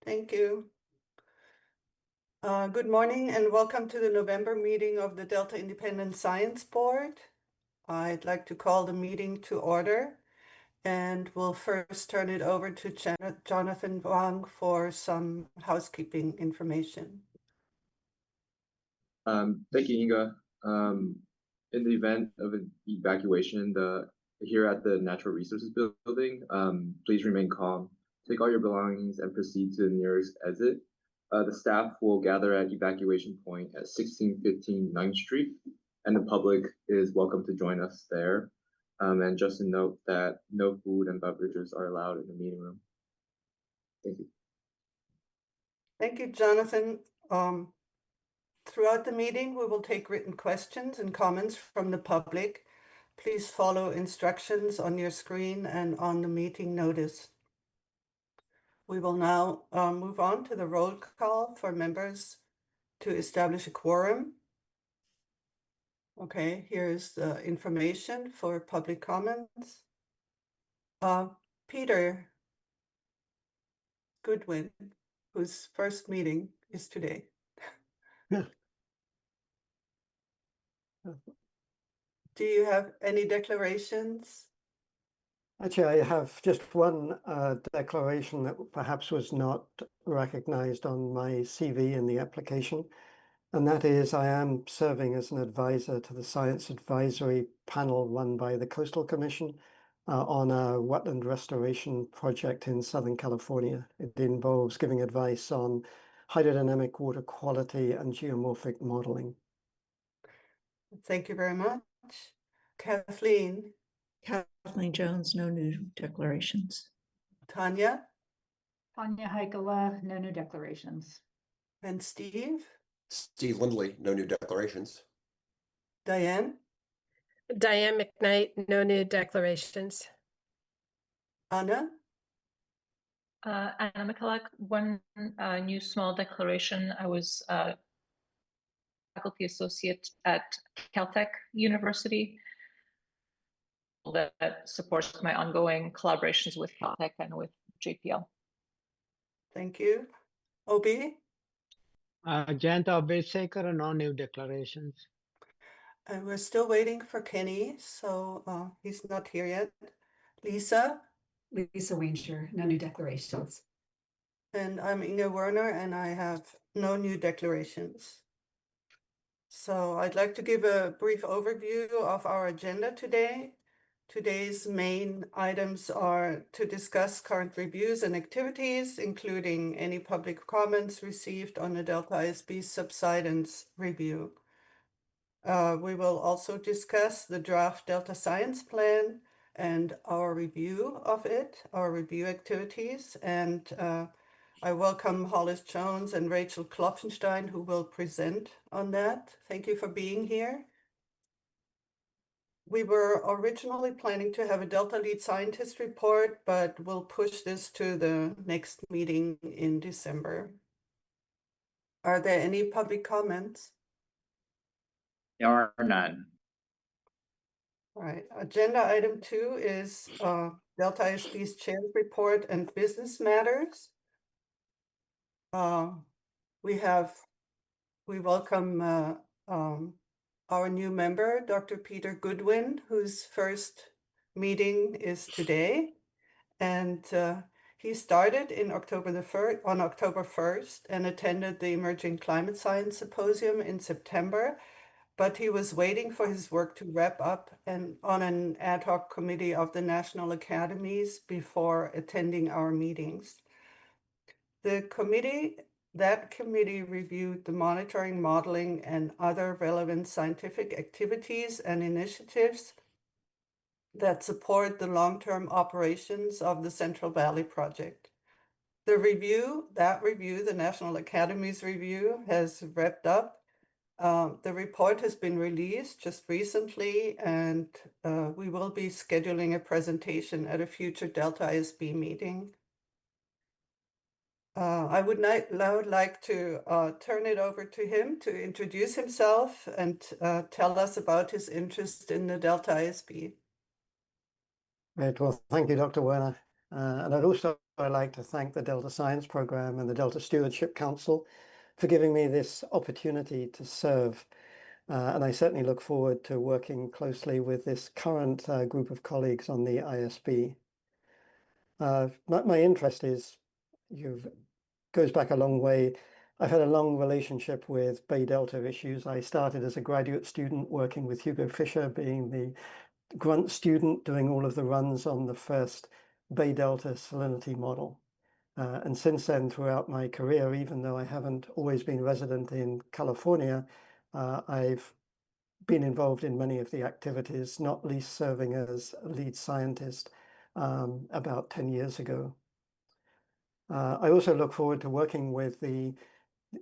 Thank you. Good morning and welcome to the November meeting of the Delta Independent Science Board. I'd like to call the meeting to order, and we'll first turn it over to Jonathan Wang for some housekeeping information. Thank you, Inga. In the event of an evacuation here at the Natural Resources Building, please remain calm. Take all your belongings and proceed to the nearest exit. The staff will gather at evacuation point at 1615 9th Street, and the public is welcome to join us there. And just to note that no food and beverages are allowed in the meeting room. Thank you. Thank you, Jonathan. Throughout the meeting, we will take written questions and comments from the public. Please follow instructions on your screen and on the meeting notice. We will now move on to the roll call for members to establish a quorum. Okay, here's the information for public comments. Peter Goodwin, whose first meeting is today. Do you have any declarations? Actually, I have just one declaration that perhaps was not recognized on my CV in the application, and that is I am serving as an advisor to the Science Advisory Panel run by the Coastal Commission on a wetland restoration project in Southern California. It involves giving advice on hydrodynamic water quality and geomorphic modeling. Thank you very much. Kathleen. Kathleen Jones, no new declarations. Tanya. Tanya Heikela, no new declarations. And Steve. Steve Lindley, no new declarations. Diane. Diane McKnight, no new declarations. Anna. Anna McCulloch, one new small declaration. I was faculty associate at Caltech University that supports my ongoing collaborations with Caltech and with JPL. Thank you. Obi. Janta Obesekar, no new declarations. And we're still waiting for Kenny, so he's not here yet. Lisa. Lisa Wienscher, no new declarations. And I'm Inga Werner, and I have no new declarations. So I'd like to give a brief overview of our agenda today. Today's main items are to discuss current reviews and activities, including any public comments received on the Delta ISB Subsidence review. We will also discuss the draft Delta Science Plan and our review of it, our review activities. And I welcome Hollis Jones and Rachel Klopfenstein, who will present on that. Thank you for being here. We were originally planning to have a Delta Lead Scientist report, but we'll push this to the next meeting in December. Are there any public comments? There are none. All right, agenda item 2 is Delta ISB's chair's report and business matters. We welcome our new member, Dr. Peter Goodwin, whose first meeting is today. And he started in on October 1st and attended the Emerging Climate Science Symposium in September, but he was waiting for his work to wrap up and on an ad hoc committee of the National Academies before attending our meetings. That committee reviewed the monitoring, modeling, and other relevant scientific activities and initiatives that support the long-term operations of the Central Valley Project. The National Academies review, has wrapped up. The report has been released just recently, and we will be scheduling a presentation at a future Delta ISB meeting. I would now like to turn it over to him to introduce himself and tell us about his interest in the Delta ISB. Right, well, thank you, Dr. Werner. And I'd like to thank the Delta Science Program and the Delta Stewardship Council for giving me this opportunity to serve. And I certainly look forward to working closely with this current group of colleagues on the ISB. My interest goes back a long way. I've had a long relationship with Bay Delta issues. I started as a graduate student working with Hugo Fisher, being the grunt student doing all of the runs on the first Bay Delta salinity model. And since then, throughout my career, even though I haven't always been resident in California, I've been involved in many of the activities, not least serving as a lead scientist about 10 years ago. I also look forward to working with the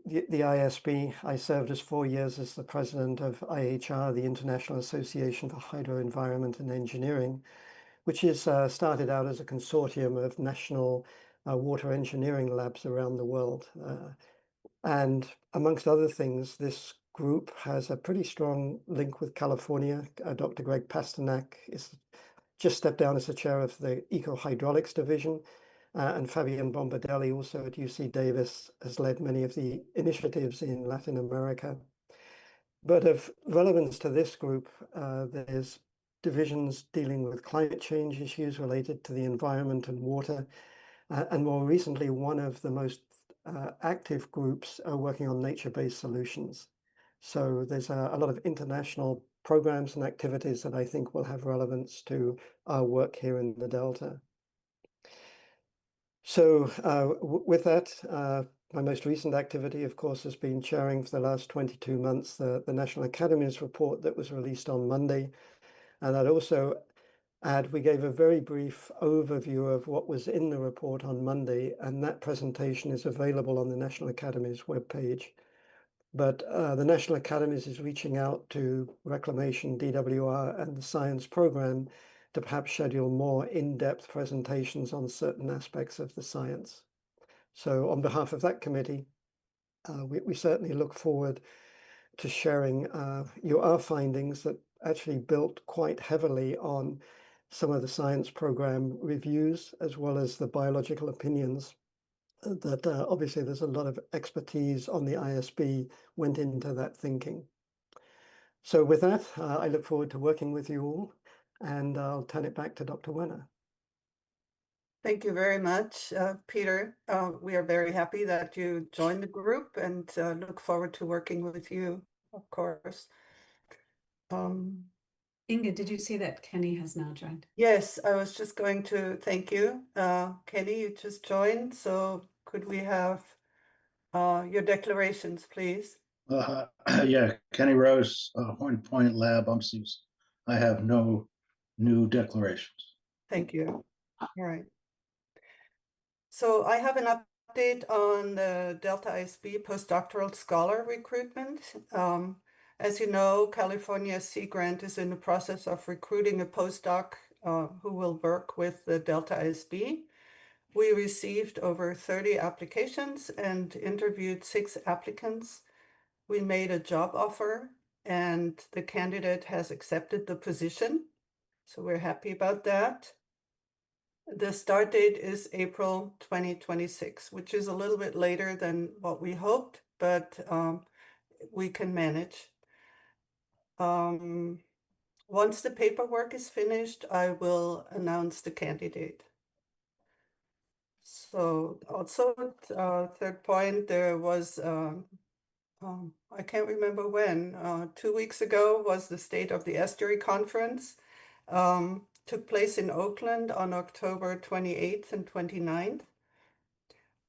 ISB. I served as 4 years as the president of IHR, the International Association for Hydro Environment and Engineering, which is started out as a consortium of national water engineering labs around the world. And amongst other things, this group has a pretty strong link with California. Dr. Greg Pasternak is just stepped down as the chair of the Eco-Hydraulics Division. And Fabian Bombardelli, also at UC Davis, has led many of the initiatives in Latin America. But of relevance to this group, there's divisions dealing with climate change issues related to the environment and water. And more recently, one of the most active groups are working on nature-based solutions. So there's a lot of international programs and activities that I think will have relevance to our work here in the Delta. So with that, my most recent activity, of course, has been chairing for the last 22 months the National Academies report that was released on Monday. And I'd also add, we gave a very brief overview of what was in the report on Monday, and that presentation is available on the National Academies webpage. But the National Academies is reaching out to Reclamation, DWR, and the Science Program to perhaps schedule more in-depth presentations on certain aspects of the science. So on behalf of that committee, we certainly look forward to sharing our findings that actually built quite heavily on some of the science program reviews, as well as the biological opinions that obviously there's a lot of expertise on the ISB went into that thinking. So with that, I look forward to working with you all, and I'll turn it back to Dr. Werner. Thank you very much, Peter. We are very happy that you joined the group and look forward to working with you, of course. Inga, did you see that Kenny has now joined? Yes, I was just going to thank you. Kenny, you just joined, so could we have your declarations, please? Yeah, Kenny Rose, Horn Point Lab, UMSIS. I have no new declarations. Thank you. All right. So I have an update on the Delta ISB postdoctoral scholar recruitment. As you know, California Sea Grant is in the process of recruiting a postdoc who will work with the Delta ISB. We received over 30 applications and interviewed 6 applicants. We made a job offer and the candidate has accepted the position. So we're happy about that. The start date is April 2026, which is a little bit later than what we hoped, but we can manage. Once the paperwork is finished, I will announce the candidate. So also, third point, there was, I can't remember when, 2 weeks ago was the State of the Estuary conference. Took place in Oakland on October 28th and 29th.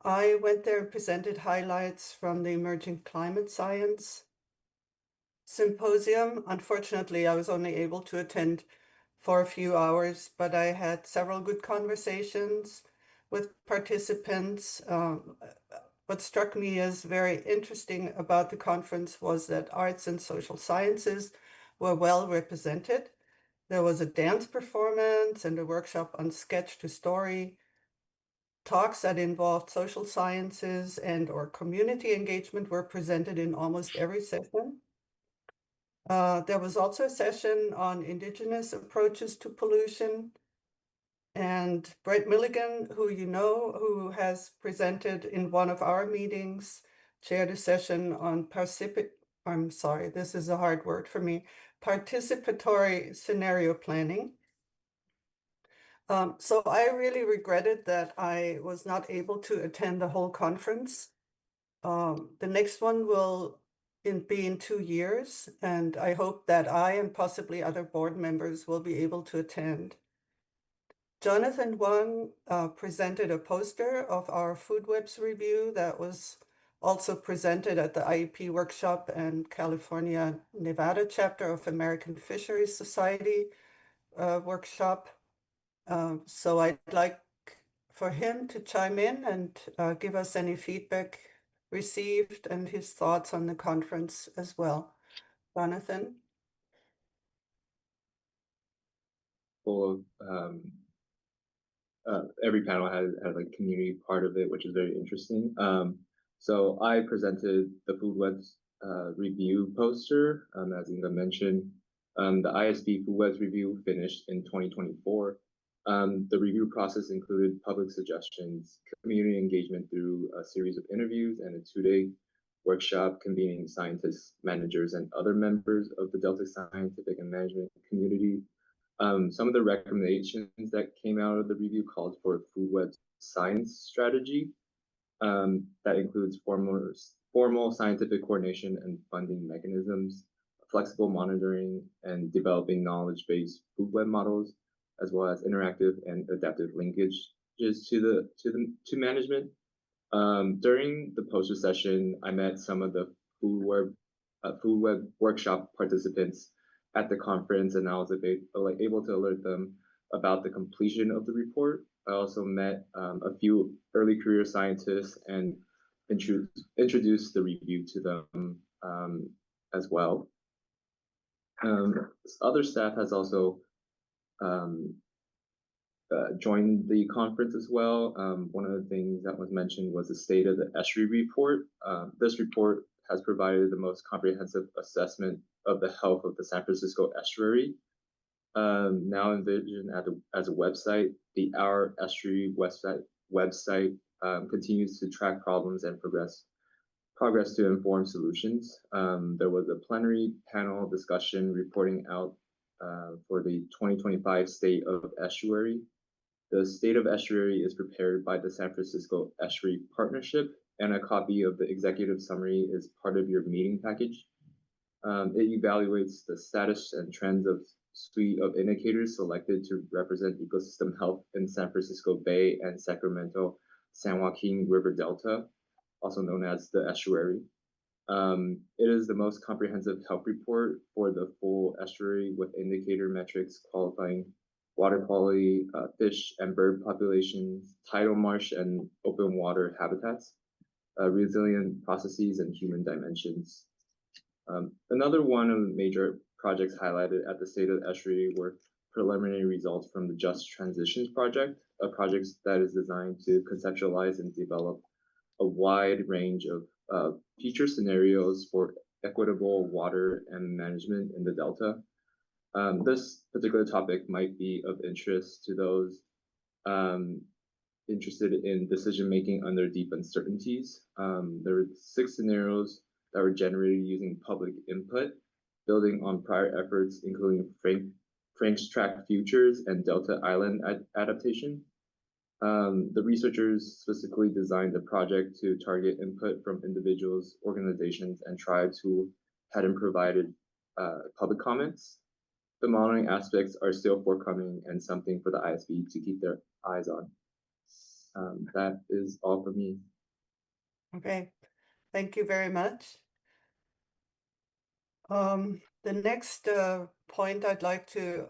I went there and presented highlights from the Emerging Climate Science Symposium. Unfortunately, I was only able to attend for a few hours, but I had several good conversations with participants. What struck me as very interesting about the conference was that arts and social sciences were well represented. There was a dance performance and a workshop on sketch to story, talks that involved social sciences and or community engagement were presented in almost every session. There was also a session on indigenous approaches to pollution And Brett Milligan, who you know, who has presented in one of our meetings, chaired a session on I'm sorry, this is a hard word for me, participatory scenario planning. So I really regretted that I was not able to attend the whole conference. The next one will be in 2 years, and I hope that I and possibly other board members will be able to attend. Jonathan Wang presented a poster of our food webs review that was also presented at the IEP workshop and California, Nevada chapter of American Fisheries Society workshop. So I'd like for him to chime in and give us any feedback received and his thoughts on the conference as well. Jonathan? Full of every panel had like community part of it, which is very interesting. So I presented the food webs review poster, as Inga mentioned. The ISB food webs review finished in 2024. The review process included public suggestions, community engagement through a series of interviews, and a 2-day workshop convening scientists, managers, and other members of the Delta scientific and management community. Some of the recommendations that came out of the review called for a food web science strategy that includes formal scientific coordination and funding mechanisms, flexible monitoring, and developing knowledge-based food web models, as well as interactive and adaptive linkages to management. During the poster session, I met some of the food web workshop participants at the conference, and I was able to alert them about the completion of the report. I also met a few early career scientists and introduced the review to them as well. Other staff has also joined the conference as well. One of the things that was mentioned was the State of the Estuary report. This report has provided the most comprehensive assessment of the health of the San Francisco Estuary. Now envisioned as a website, the Our Estuary website continues to track problems and progress to inform solutions. There was a plenary panel discussion reporting out for the 2025 State of Estuary. The State of Estuary is prepared by the San Francisco Estuary Partnership, and a copy of the executive summary is part of your meeting package. It evaluates the status and trends of suite of indicators selected to represent ecosystem health in San Francisco Bay and Sacramento-San Joaquin River Delta, also known as the estuary. It is the most comprehensive health report for the full estuary with indicator metrics qualifying water quality, fish and bird populations, tidal marsh and open water habitats, resilient processes, and human dimensions. Another one of the major projects highlighted at the State of the Estuary were preliminary results from the Just Transitions project, a project that is designed to conceptualize and develop a wide range of future scenarios for equitable water and management in the Delta. This particular topic might be of interest to those interested in decision-making under deep uncertainties. There were 6 scenarios that were generated using public input, building on prior efforts, including Frank's Track Futures and Delta Island adaptation. The researchers specifically designed the project to target input from individuals, organizations, and tribes who hadn't provided public comments. The modeling aspects are still forthcoming and something for the ISB to keep their eyes on. That is all for me. Okay, thank you very much. The next point I'd like to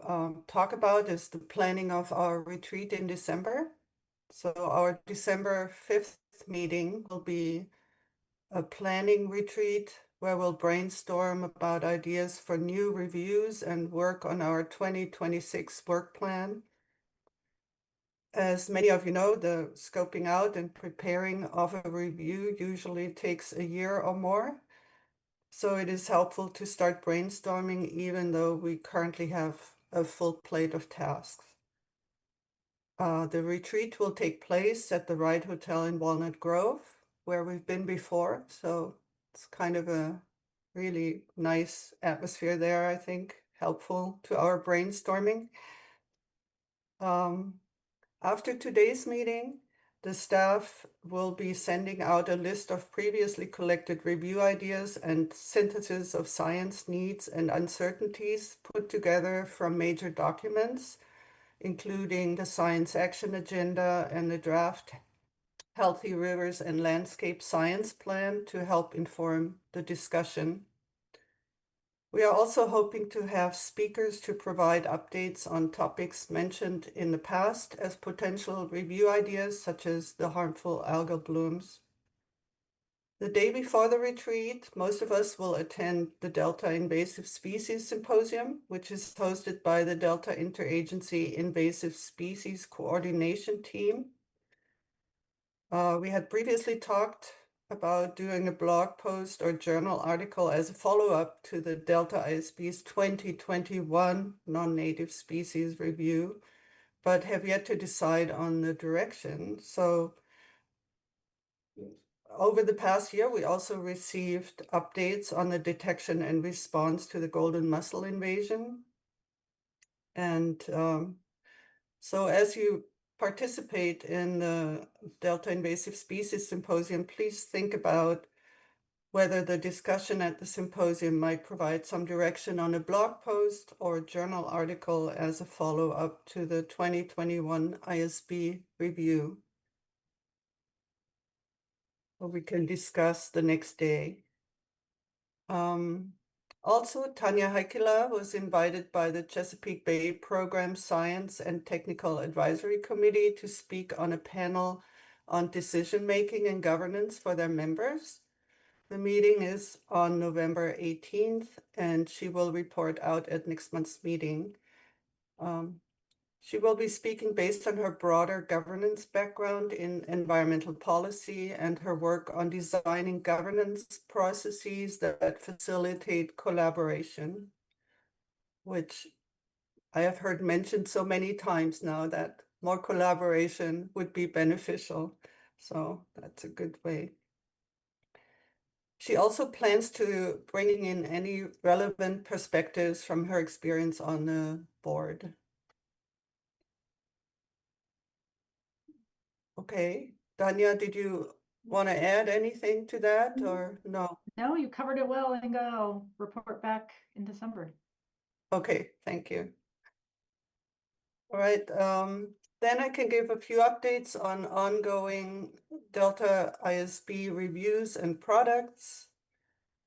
talk about is the planning of our retreat in December. So our December 5th meeting will be a planning retreat where we'll brainstorm about ideas for new reviews and work on our 2026 work plan. As many of you know, the scoping out and preparing of a review usually takes a year or more. So it is helpful to start brainstorming even though we currently have a full plate of tasks. The retreat will take place at the Ride Hotel in Walnut Grove, where we've been before. So it's kind of a really nice atmosphere there, I think, helpful to our brainstorming. After today's meeting, the staff will be sending out a list of previously collected review ideas and synthesis of science needs and uncertainties put together from major documents, including the Science Action Agenda and the draft Healthy Rivers and Landscape Science Plan to help inform the discussion. We are also hoping to have speakers to provide updates on topics mentioned in the past as potential review ideas, such as the harmful algal blooms. The day before the retreat, most of us will attend the Delta Invasive Species Symposium, which is hosted by the Delta Interagency Invasive Species Coordination Team. We had previously talked about doing a blog post or journal article as a follow-up to the Delta ISB's 2021 non-native species review, but have yet to decide on the direction. So over the past year, we also received updates on the detection and response to the golden mussel invasion. And so as you participate in the Delta Invasive Species Symposium, please think about whether the discussion at the symposium might provide some direction on a blog post or journal article as a follow-up to the 2021 ISB review. Or we can discuss the next day. Also, Tanya Heikkila was invited by the Chesapeake Bay Program Science and Technical Advisory Committee to speak on a panel on decision-making and governance for their members. The meeting is on November 18th, and she will report out at next month's meeting. She will be speaking based on her broader governance background in environmental policy and her work on designing governance processes that facilitate collaboration, which I have heard mentioned so many times now that more collaboration would be beneficial. So that's a good way. She also plans to bring in any relevant perspectives from her experience on the board. Okay, Danya, did you want to add anything to that or no? No, you covered it well. I think I'll report back in December. Okay, thank you. All right, then I can give a few updates on ongoing Delta ISB reviews and products.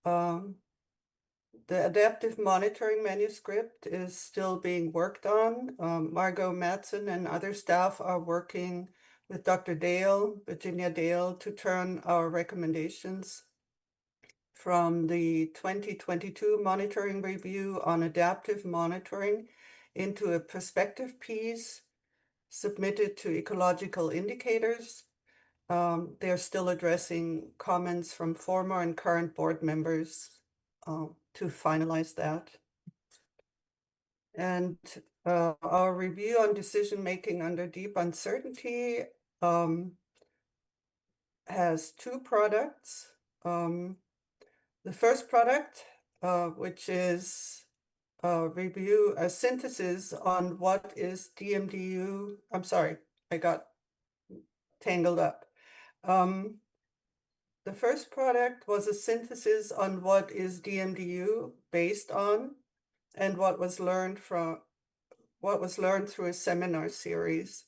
The adaptive monitoring manuscript is still being worked on. Margot Matson and other staff are working with Dr. Dale, Virginia Dale, to turn our recommendations from the 2022 monitoring review on adaptive monitoring into a perspective piece submitted to ecological indicators. They're still addressing comments from former and current board members to finalize that. And our review on decision-making under deep uncertainty has two products. The first product, which is a synthesis on what is DMDU. I'm sorry, I got tangled up. The first product was a synthesis on what is DMDU based on and what was learned through a seminar series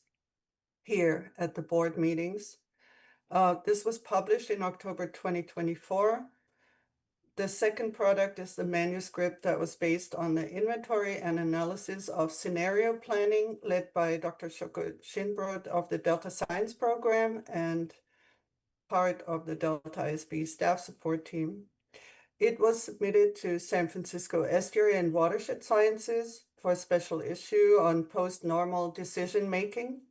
here at the board meetings. This was published in October 2024. The second product is the manuscript that was based on the inventory and analysis of scenario planning led by Dr. Shoko Shinbrod of the Delta Science Program and part of the Delta ISB staff support team. It was submitted to San Francisco Estuary and Watershed Sciences for a special issue on post-normal decision-making.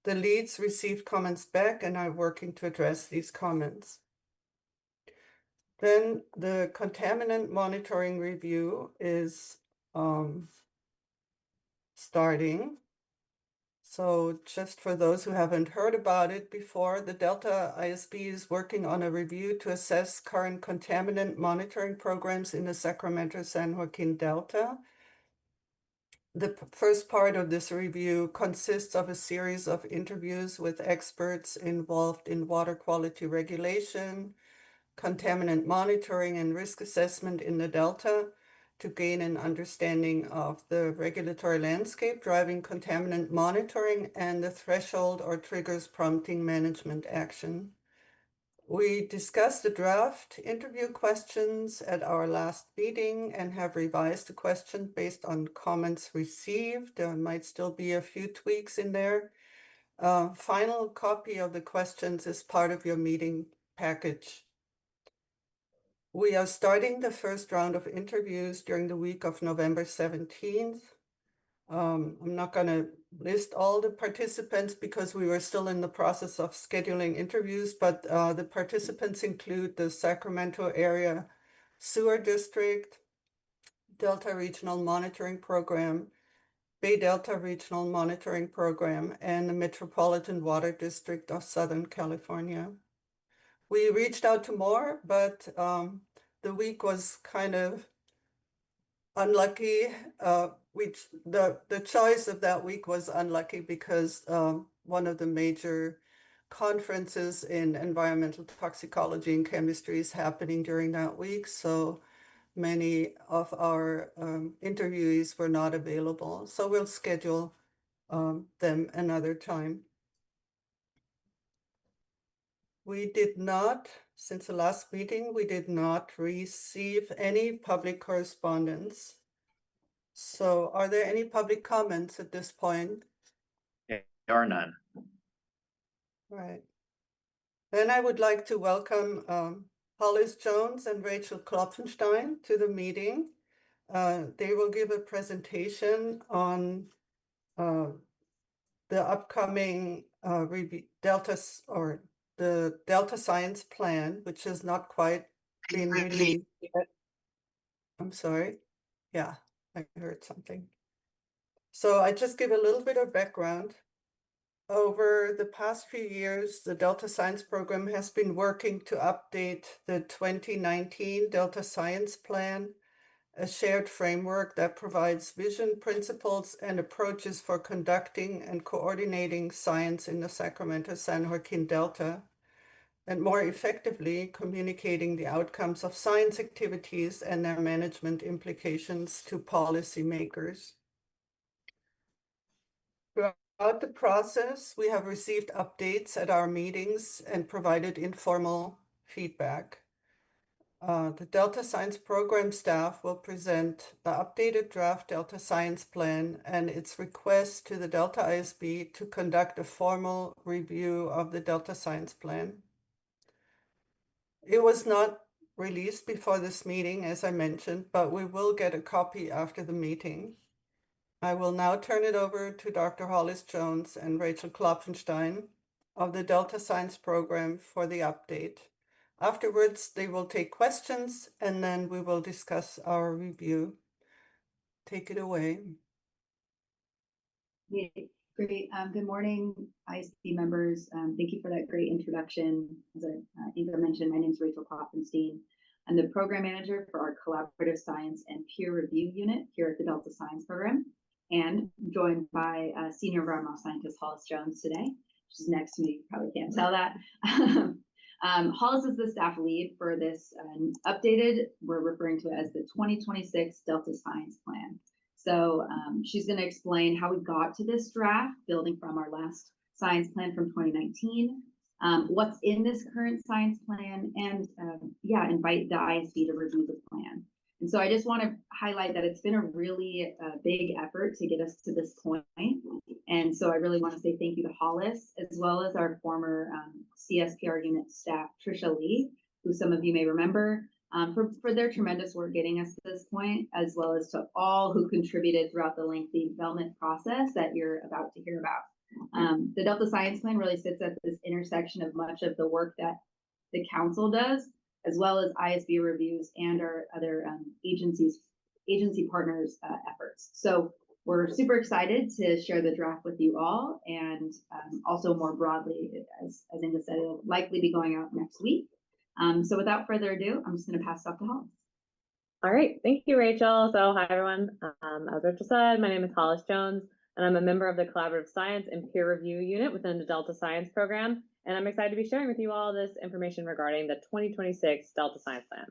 The leads received comments back and are working to address these comments. Then the contaminant monitoring review is starting. So just for those who haven't heard about it before, the Delta ISB is working on a review to assess current contaminant monitoring programs in the Sacramento-San Joaquin Delta. The first part of this review consists of a series of interviews with experts involved in water quality regulation, contaminant monitoring, and risk assessment in the Delta to gain an understanding of the regulatory landscape driving contaminant monitoring and the threshold or triggers prompting management action. We discussed the draft interview questions at our last meeting and have revised the question based on comments received. There might still be a few tweaks in there. Final copy of the questions is part of your meeting package. We are starting the first round of interviews during the week of November 17th. I'm not going to list all the participants because we were still in the process of scheduling interviews, but the participants include the Sacramento Area Sewer District, Delta Regional Monitoring Program, Bay Delta Regional Monitoring Program, and the Metropolitan Water District of Southern California. We reached out to more, but the week was kind of unlucky. The choice of that week was unlucky because one of the major conferences in environmental toxicology and chemistry is happening during that week. So many of our interviewees were not available. So we'll schedule them another time. We did not, since the last meeting, we did not receive any public correspondence. So are there any public comments at this point? There are none. Right. Then I would like to welcome Hollis Jones and Rachel Klopfenstein to the meeting. They will give a presentation on the upcoming the Delta Science Plan, which has not quite been released yet. I'm sorry. Yeah, I heard something. So I just give a little bit of background. Over the past few years, the Delta Science Program has been working to update the 2019 Delta Science Plan, a shared framework that provides vision, principles, and approaches for conducting and coordinating science in the Sacramento-San Joaquin Delta, and more effectively communicating the outcomes of science activities and their management implications to policymakers. Throughout the process, we have received updates at our meetings and provided informal feedback. The Delta Science Program staff will present the updated draft Delta Science Plan and its request to the Delta ISB to conduct a formal review of the Delta Science Plan. It was not released before this meeting, as I mentioned, but we will get a copy after the meeting. I will now turn it over to Dr. Hollis Jones and Rachel Klopfenstein of the Delta Science Program for the update. Afterwards, they will take questions and then we will discuss our review. Take it away. Yeah, great. Good morning, ISB members. Thank you for that great introduction. As Inga mentioned, my name is Rachel Klopfenstein. I'm the program manager for our collaborative science and peer review unit here at the Delta Science Program, and joined by senior environmental scientist Hollis Jones today. She's next to me, you probably can't tell that. Hollis is the staff lead for this updated, we're referring to it as the 2026 Delta Science Plan. So she's going to explain how we got to this draft, building from our last science plan from 2019, what's in this current science plan, and invite the ISB to review the plan. And so I just want to highlight that it's been a really big effort to get us to this point. And so I really want to say thank you to Hollis, as well as our former CSPR unit staff, Trisha Lee, who some of you may remember, for their tremendous work getting us to this point, as well as to all who contributed throughout the lengthy development process that you're about to hear about. The Delta Science Plan really sits at this intersection of much of the work that the council does, as well as ISB reviews and our other agency partners' efforts. So we're super excited to share the draft with you all, and also more broadly, as Inga said, it'll likely be going out next week. So without further ado, I'm just going to pass it off to Hollis. All right, thank you, Rachel. So hi, everyone. As Rachel said, my name is Hollis Jones, and I'm a member of the Collaborative Science and Peer Review Unit within the Delta Science Program, and I'm excited to be sharing with you all this information regarding the 2026 Delta Science Plan.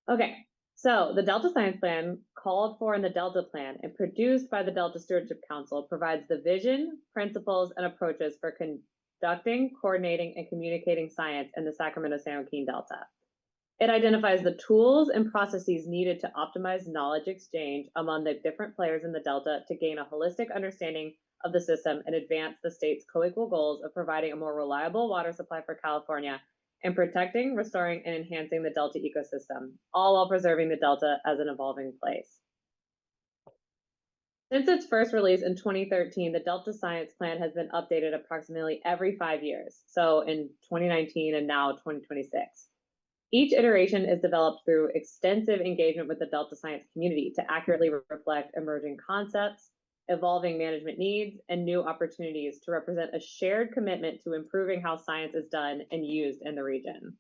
Okay, so the Delta Science Plan, called for in the Delta Plan and produced by the Delta Stewardship Council, provides the vision, principles, and approaches for conducting, coordinating, and communicating science in the Sacramento-San Joaquin Delta. It identifies the tools and processes needed to optimize knowledge exchange among the different players in the Delta to gain a holistic understanding of the system and advance the state's co-equal goals of providing a more reliable water supply for California and protecting, restoring, and enhancing the Delta ecosystem, all while preserving the Delta as an evolving place. Since its first release in 2013, the Delta Science Plan has been updated approximately every 5 years, so in 2019 and now 2026. Each iteration is developed through extensive engagement with the Delta science community to accurately reflect emerging concepts, evolving management needs, and new opportunities to represent a shared commitment to improving how science is done and used in the region.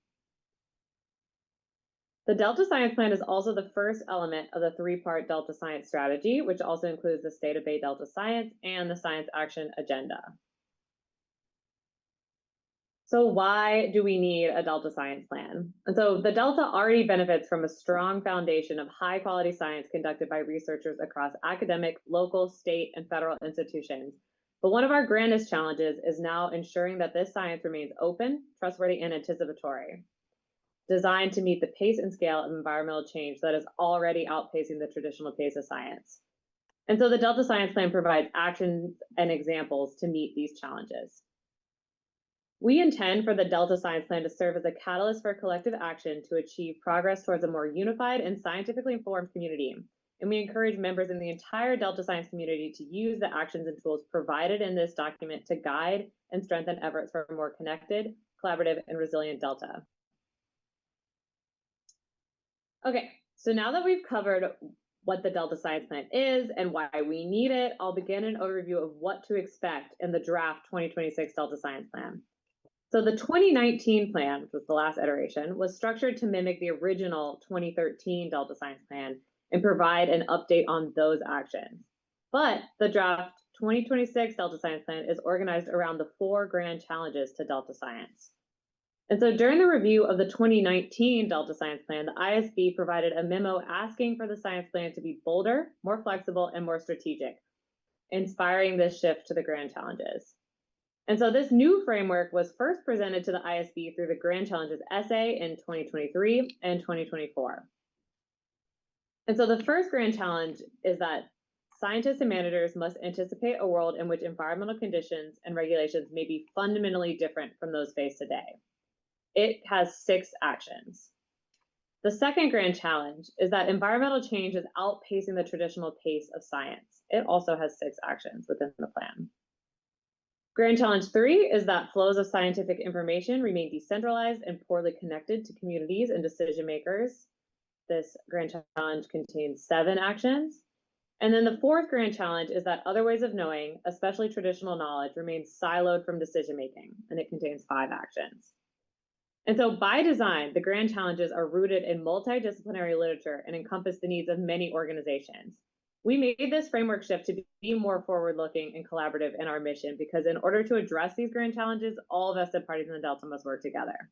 The Delta Science Plan is also the first element of the three-part Delta Science Strategy, which also includes the State of Bay Delta Science and the Science Action Agenda. So why do we need a Delta Science Plan? And so the Delta already benefits from a strong foundation of high-quality science conducted by researchers across academic, local, state, and federal institutions. But one of our grandest challenges is now ensuring that this science remains open, trustworthy, and anticipatory, designed to meet the pace and scale of environmental change that is already outpacing the traditional pace of science. And so the Delta Science Plan provides actions and examples to meet these challenges. We intend for the Delta Science Plan to serve as a catalyst for collective action to achieve progress towards a more unified and scientifically informed community. And we encourage members in the entire Delta science community to use the actions and tools provided in this document to guide and strengthen efforts for a more connected, collaborative, and resilient Delta. Okay, so now that we've covered what the Delta Science Plan is and why we need it, I'll begin an overview of what to expect in the draft 2026 Delta Science Plan. So the 2019 plan, which was the last iteration, was structured to mimic the original 2013 Delta Science Plan and provide an update on those actions. But the draft 2026 Delta Science Plan is organized around the 4 grand challenges to Delta science. And so during the review of the 2019 Delta Science Plan, the ISB provided a memo asking for the science plan to be bolder, more flexible, and more strategic, inspiring this shift to the grand challenges. And so this new framework was first presented to the ISB through the Grand Challenges essay in 2023 and 2024. And so the first grand challenge is that scientists and managers must anticipate a world in which environmental conditions and regulations may be fundamentally different from those faced today. It has 6 actions. The second grand challenge is that environmental change is outpacing the traditional pace of science. It also has 6 actions within the plan. Grand Challenge 3 is that flows of scientific information remain decentralized and poorly connected to communities and decision makers. This Grand Challenge contains 7 actions. And then the 4th Grand Challenge is that other ways of knowing, especially traditional knowledge, remains siloed from decision making, and it contains 5 actions. And so by design, the Grand Challenges are rooted in multidisciplinary literature and encompass the needs of many organizations. We made this framework shift to be more forward-looking and collaborative in our mission because in order to address these grand challenges, all vested parties in the Delta must work together.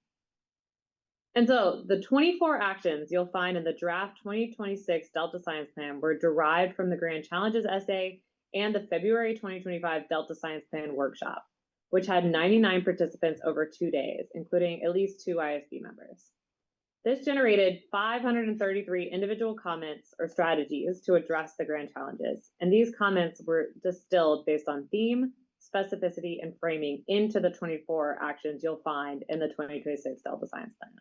And so the 24 actions you'll find in the draft 2026 Delta Science Plan were derived from the Grand Challenges essay and the February 2025 Delta Science Plan workshop, which had 99 participants over 2 days, including at least 2 ISB members. This generated 533 individual comments or strategies to address the grand challenges. And these comments were distilled based on theme, specificity, and framing into the 24 actions you'll find in the 2026 Delta Science Plan.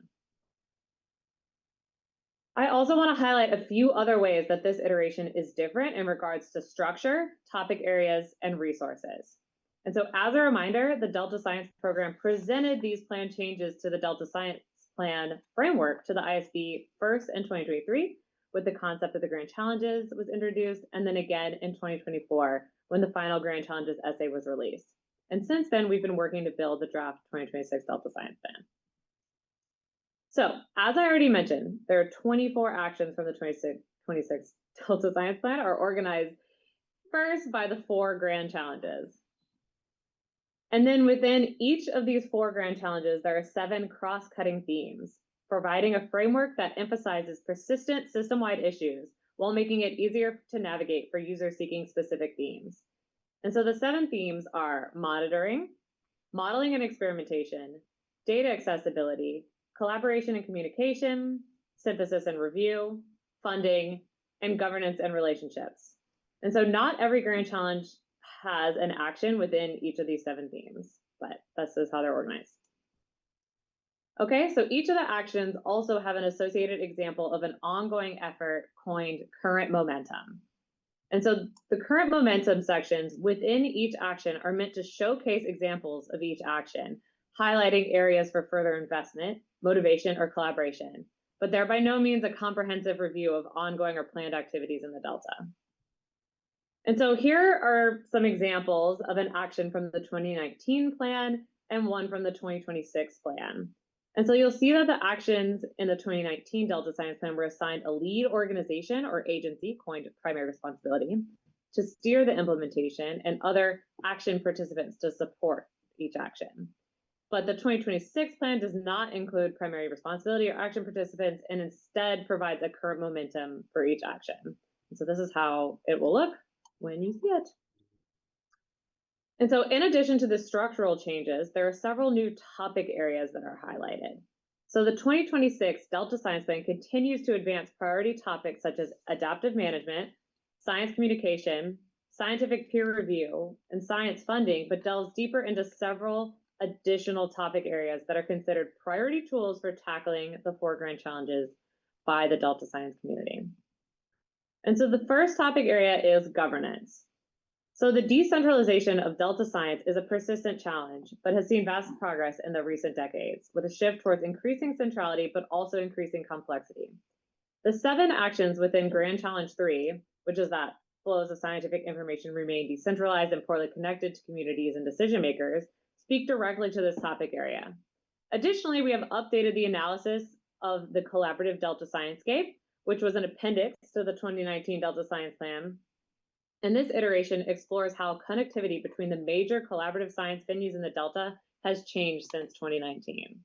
I also want to highlight a few other ways that this iteration is different in regards to structure, topic areas, and resources. And so as a reminder, the Delta Science Program presented these plan changes to the Delta Science Plan framework to the ISB first in 2023, with the concept of the Grand Challenges was introduced, and then again in 2024 when the final Grand Challenges essay was released. And since then, we've been working to build the draft 2026 Delta Science Plan. So, as I already mentioned, there are 24 actions from the 2026 Delta Science Plan are organized first by the 4 Grand Challenges. And then within each of these 4 Grand Challenges, there are 7 cross-cutting themes, providing a framework that emphasizes persistent system-wide issues while making it easier to navigate for users seeking specific themes. And so the 7 themes are monitoring, modeling and experimentation, data accessibility, collaboration and communication, synthesis and review, funding, and governance and relationships. And so not every Grand Challenge has an action within each of these 7 themes, but this is how they're organized. Okay, so each of the actions also have an associated example of an ongoing effort coined current momentum. And so the current momentum sections within each action are meant to showcase examples of each action, highlighting areas for further investment, motivation, or collaboration, but they're by no means a comprehensive review of ongoing or planned activities in the Delta. And so here are some examples of an action from the 2019 plan and one from the 2026 plan. And so you'll see that the actions in the 2019 Delta Science Plan were assigned a lead organization or agency, coined primary responsibility, to steer the implementation and other action participants to support each action. But the 2026 plan does not include primary responsibility or action participants and instead provides a current momentum for each action. And so this is how it will look when you see it. And so in addition to the structural changes, there are several new topic areas that are highlighted. So the 2026 Delta Science Plan continues to advance priority topics such as adaptive management, science communication, scientific peer review, and science funding, but delves deeper into several additional topic areas that are considered priority tools for tackling the 4 Grand Challenges by the Delta Science community. And so the first topic area is governance. So the decentralization of Delta science is a persistent challenge, but has seen vast progress in the recent decades, with a shift towards increasing centrality, but also increasing complexity. The 7 actions within Grand Challenge 3, which is that flows of scientific information remain decentralized and poorly connected to communities and decision makers, speak directly to this topic area. Additionally, we have updated the analysis of the collaborative Delta Sciencescape, which was an appendix to the 2019 Delta Science Plan. And this iteration explores how connectivity between the major collaborative science venues in the Delta has changed since 2019.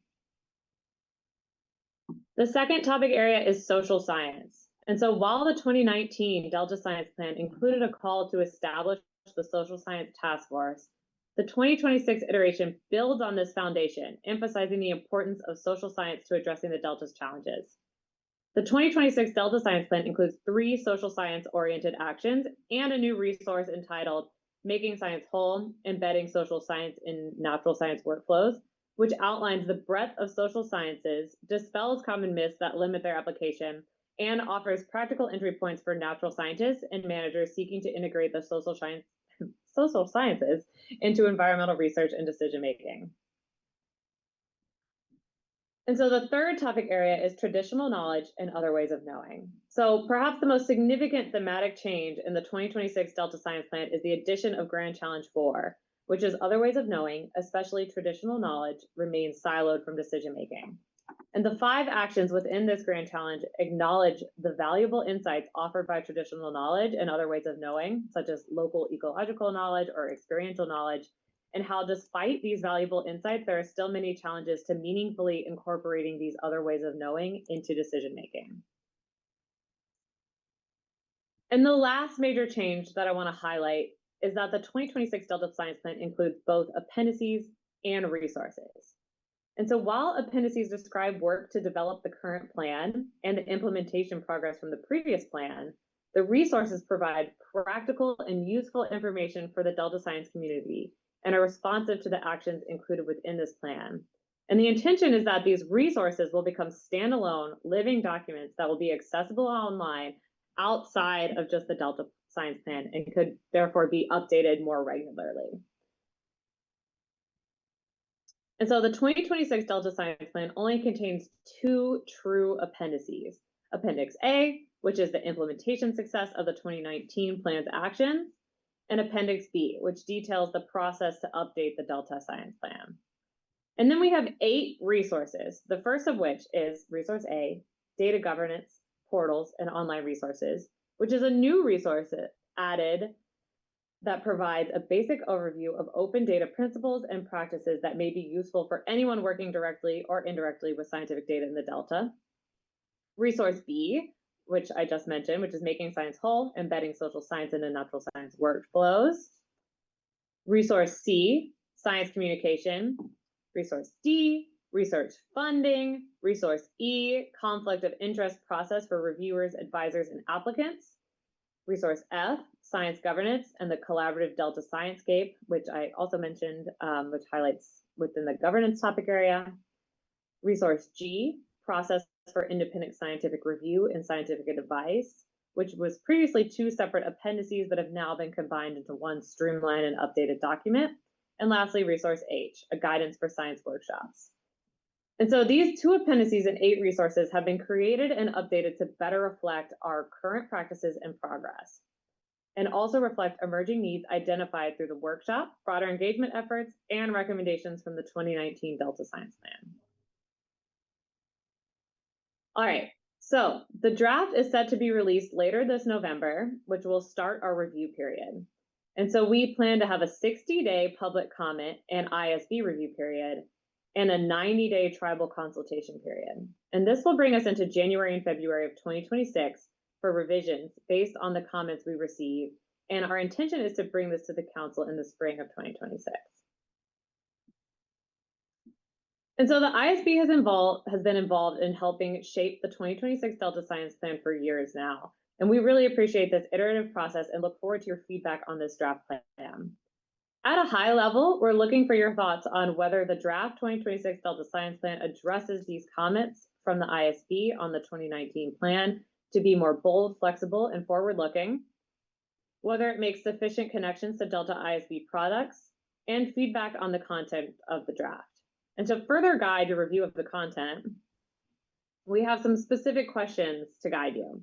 The second topic area is social science. And so while the 2019 Delta Science Plan included a call to establish the Social Science Task Force, the 2026 iteration builds on this foundation, emphasizing the importance of social science to addressing the Delta's challenges. The 2026 Delta Science Plan includes 3 social science-oriented actions and a new resource entitled Making Science Whole, Embedding Social Science in Natural Science Workflows, which outlines the breadth of social sciences, dispels common myths that limit their application, and offers practical entry points for natural scientists and managers seeking to integrate the social sciences into environmental research and decision-making. And so the third topic area is traditional knowledge and other ways of knowing. So perhaps the most significant thematic change in the 2026 Delta Science Plan is the addition of Grand Challenge 4, which is other ways of knowing, especially traditional knowledge, remains siloed from decision making. And the 5 actions within this Grand Challenge acknowledge the valuable insights offered by traditional knowledge and other ways of knowing, such as local ecological knowledge or experiential knowledge, and how despite these valuable insights, there are still many challenges to meaningfully incorporating these other ways of knowing into decision-making. And the last major change that I want to highlight is that the 2026 Delta Science Plan includes both appendices and resources. And so while appendices describe work to develop the current plan and the implementation progress from the previous plan, the resources provide practical and useful information for the Delta Science community and are responsive to the actions included within this plan. And the intention is that these resources will become standalone living documents that will be accessible online outside of just the Delta Science Plan and could therefore be updated more regularly. And so the 2026 Delta Science Plan only contains 2 true appendices, Appendix A, which is the implementation success of the 2019 plan's actions, and Appendix B, which details the process to update the Delta Science Plan. And then we have 8 resources, the first of which is Resource A, Data Governance, Portals, and Online Resources, which is a new resource added that provides a basic overview of open data principles and practices that may be useful for anyone working directly or indirectly with scientific data in the Delta. Resource B, which I just mentioned, which is Making Science Whole, embedding social science into natural science workflows. Resource C, Science Communication. Resource D, Research Funding. Resource E, Conflict of Interest Process for reviewers, advisors, and applicants. Resource F, Science Governance and the Collaborative Delta Sciencescape, which I also mentioned, which highlights within the governance topic area. Resource G, Process for Independent Scientific Review and Scientific Advice, which was previously 2 separate appendices that have now been combined into one streamlined and updated document. And lastly, Resource H, a guidance for science workshops. And so these 2 appendices and 8 resources have been created and updated to better reflect our current practices and progress, and also reflect emerging needs identified through the workshop, broader engagement efforts, and recommendations from the 2019 Delta Science Plan. All right, so the draft is set to be released later this November, which will start our review period. And so we plan to have a 60-day public comment and ISB review period and a 90-day tribal consultation period. And this will bring us into January and February of 2026 for revisions based on the comments we receive. And our intention is to bring this to the council in the spring of 2026. And so the ISB has been involved in helping shape the 2026 Delta Science Plan for years now. And we really appreciate this iterative process and look forward to your feedback on this draft plan. At a high level, we're looking for your thoughts on whether the draft 2026 Delta Science Plan addresses these comments from the ISB on the 2019 plan to be more bold, flexible, and forward-looking, whether it makes sufficient connections to Delta ISB products, and feedback on the content of the draft. And to further guide your review of the content, we have some specific questions to guide you.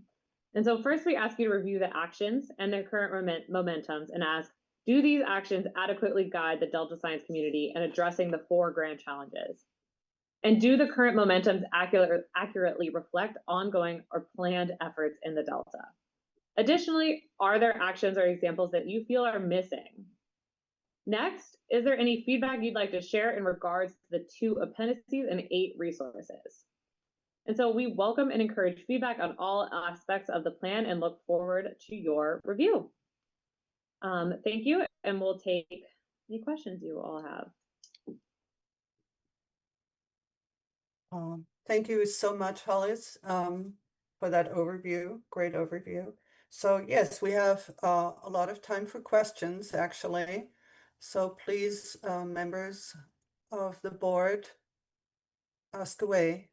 And so first we ask you to review the actions and their current momentums and ask, do these actions adequately guide the Delta science community in addressing the 4 grand challenges? And do the current momentums accurately reflect ongoing or planned efforts in the Delta? Additionally, are there actions or examples that you feel are missing? Next, is there any feedback you'd like to share in regards to the 2 appendices and 8 resources? And so we welcome and encourage feedback on all aspects of the plan and look forward to your review. Thank you, and we'll take any questions you all have. Thank you so much, Hollis, for that overview. Great overview. So yes, we have a lot of time for questions, actually. So please, members of the board, ask away.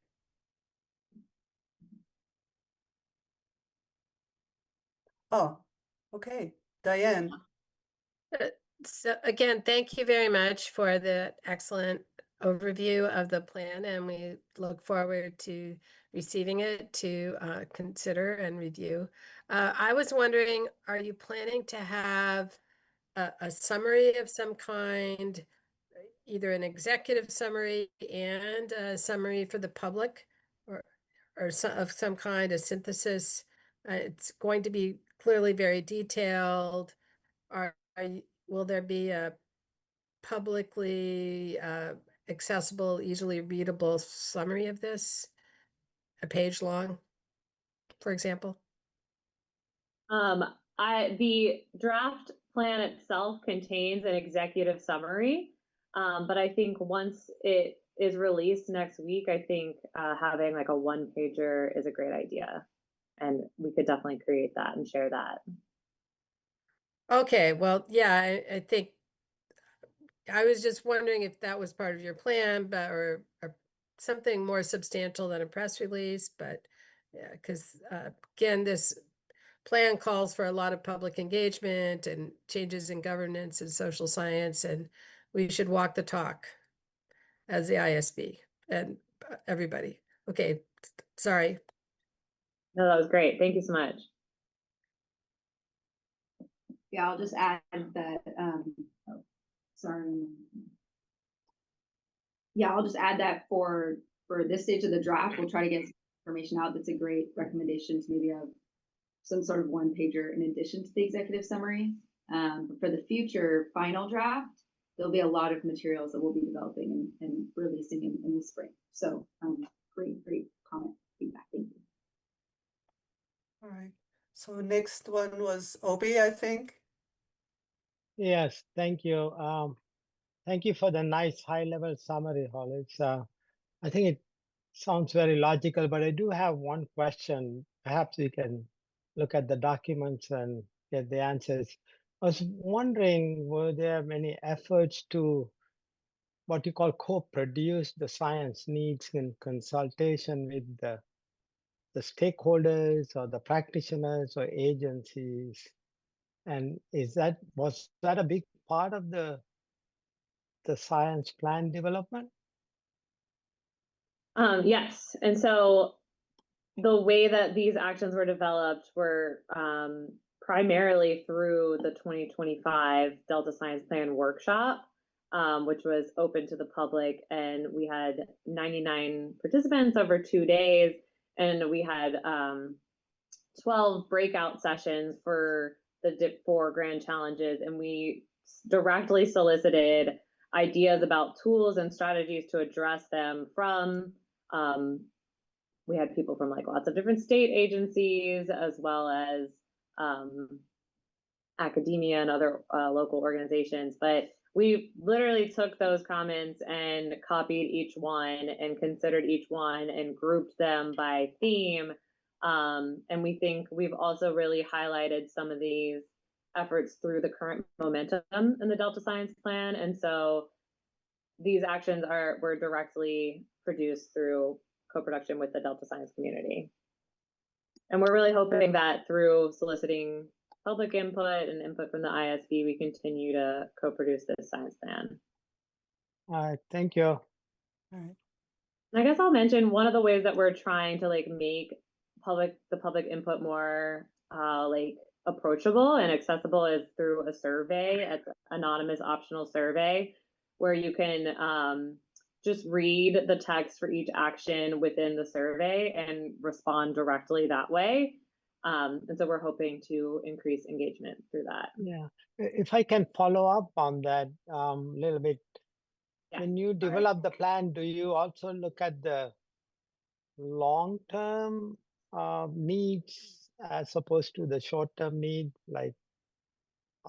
Oh, okay. Diane. So again, thank you very much for the excellent overview of the plan, and we look forward to receiving it to consider and review. I was wondering, are you planning to have a summary of some kind, either an executive summary and a summary for the public, or of some kind, a synthesis? It's going to be clearly very detailed. Will there be a publicly accessible, easily readable summary of this, a page long, for example? The draft plan itself contains an executive summary, but I think once it is released next week, I think having like a 1-pager is a great idea, and we could definitely create that and share that. Okay, well, yeah, I think I was just wondering if that was part of your plan, but or something more substantial than a press release. But yeah, because again, this plan calls for a lot of public engagement and changes in governance and social science, and we should walk the talk as the ISB and everybody. Okay, sorry. No, that was great. Thank you so much. Yeah, I'll just add that, sorry. Yeah, I'll just add that for this stage of the draft, we'll try to get information out. That's a great recommendation to maybe have some sort of one pager in addition to the executive summary. But for the future final draft, there'll be a lot of materials that we'll be developing and releasing in the spring. So great comment, feedback. Thank you. All right. So next one was Obi, I think. Yes, thank you. Thank you for the nice high-level summary, Holly. I think it sounds very logical, but I do have one question. Perhaps we can look at the documents and get the answers. I was wondering, were there many efforts to what you call co-produce the science needs in consultation with the stakeholders or the practitioners or agencies? And was that a big part of the science plan development? Yes, and so the way that these actions were developed were primarily through the 2025 Delta Science Plan workshop, which was open to the public, and we had 99 participants over 2 days, and we had 12 breakout sessions for the 4 grand challenges, and we directly solicited ideas about tools and strategies to address them from we had people from like lots of different state agencies, as well as academia and other local organizations. But we literally took those comments and copied each one and considered each one and grouped them by theme. And we think we've also really highlighted some of these efforts through the current momentum in the Delta Science Plan. And so these actions were directly produced through co-production with the Delta Science community. And we're really hoping that through soliciting public input and input from the ISB, we continue to co-produce this science plan. All right, thank you. All right. And I guess I'll mention one of the ways that we're trying to like make the public input more like approachable and accessible is through a survey. It's an anonymous optional survey where you can just read the text for each action within the survey and respond directly that way. And so we're hoping to increase engagement through that. Yeah, if I can follow up on that a little bit. Yeah. When you develop the plan, do you also look at the long-term needs as opposed to the short-term need, like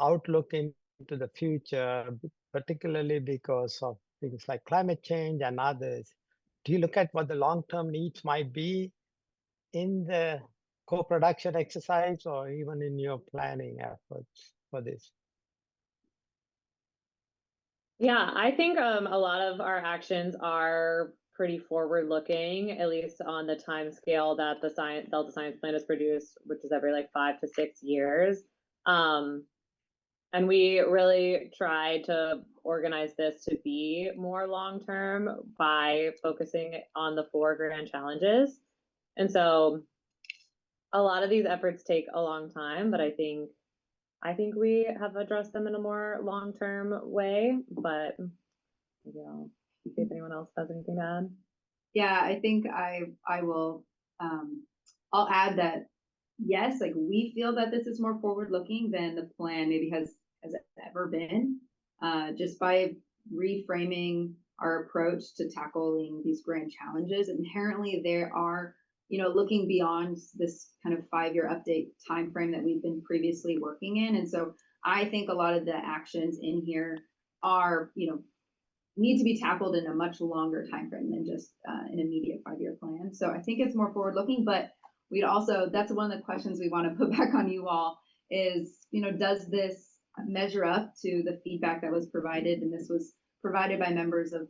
outlook into the future, particularly because of things like climate change and others? Do you look at what the long-term needs might be in the co-production exercise or even in your planning efforts for this? Yeah, I think a lot of our actions are pretty forward-looking, at least on the time scale that the Delta Science Plan is produced, which is every like 5 to 6 years. And we really try to organize this to be more long-term by focusing on the 4 grand challenges. And so a lot of these efforts take a long time, but I think we have addressed them in a more long-term way, but maybe I'll see if anyone else has anything to add. Yeah, I think I will, I'll add that, yes, like we feel that this is more forward-looking than the plan maybe has ever been, just by reframing our approach to tackling these grand challenges. Inherently, there are, looking beyond this kind of 5-year update timeframe that we've been previously working in. And so I think a lot of the actions in here are, need to be tackled in a much longer timeframe than just an immediate 5-year plan. So I think it's more forward-looking, but we'd also, that's one of the questions we want to put back on you all is, does this measure up to the feedback that was provided? And this was provided by members of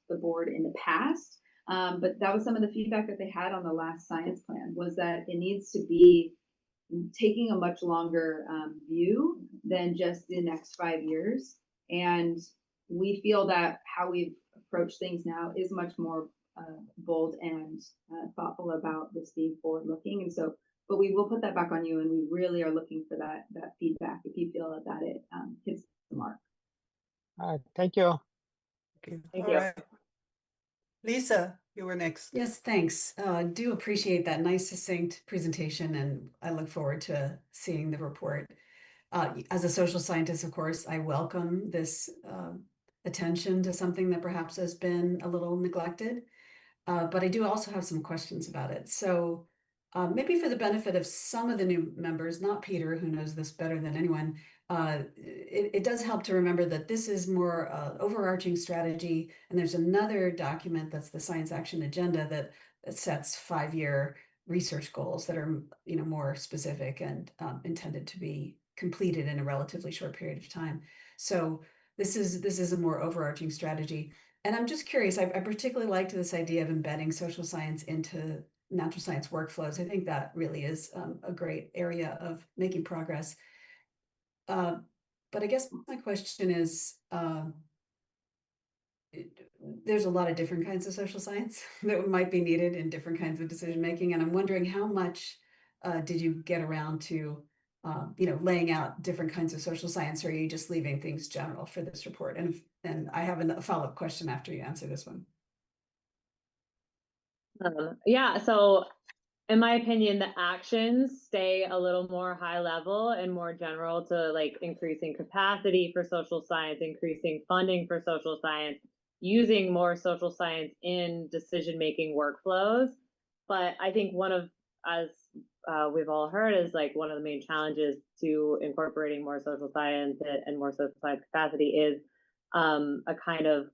the board in the past. But that was some of the feedback that they had on the last science plan, was that it needs to be taking a much longer view than just the next 5 years. And we feel that how we've approached things now is much more bold and thoughtful about this being forward-looking. And so, but we will put that back on you, and we really are looking for that feedback if you feel that it hits the mark. Thank you. Thank All you. right. Lisa, you were next. Yes, thanks. Do appreciate that nice succinct presentation, and I look forward to seeing the report. As a social scientist, of course, I welcome this attention to something that perhaps has been a little neglected, but I do also have some questions about it. So maybe for the benefit of some of the new members, not Peter, who knows this better than anyone, it does help to remember that this is more overarching strategy, and there's another document that's the Science Action Agenda that sets 5-year research goals that are more specific and intended to be completed in a relatively short period of time. So this is a more overarching strategy. And I'm just curious, I particularly liked this idea of embedding social science into natural science workflows. I think that really is a great area of making progress. But I guess my question is, there's a lot of different kinds of social science that might be needed in different kinds of decision making. And I'm wondering how much did you get around to laying out different kinds of social science, or are you just leaving things general for this report? And I have a follow-up question after you answer this one. Yeah, so in my opinion, the actions stay a little more high level and more general to like increasing capacity for social science, increasing funding for social science, using more social science in decision-making workflows. But I think one of, as we've all heard, is like one of the main challenges to incorporating more social science and more social science capacity is a kind of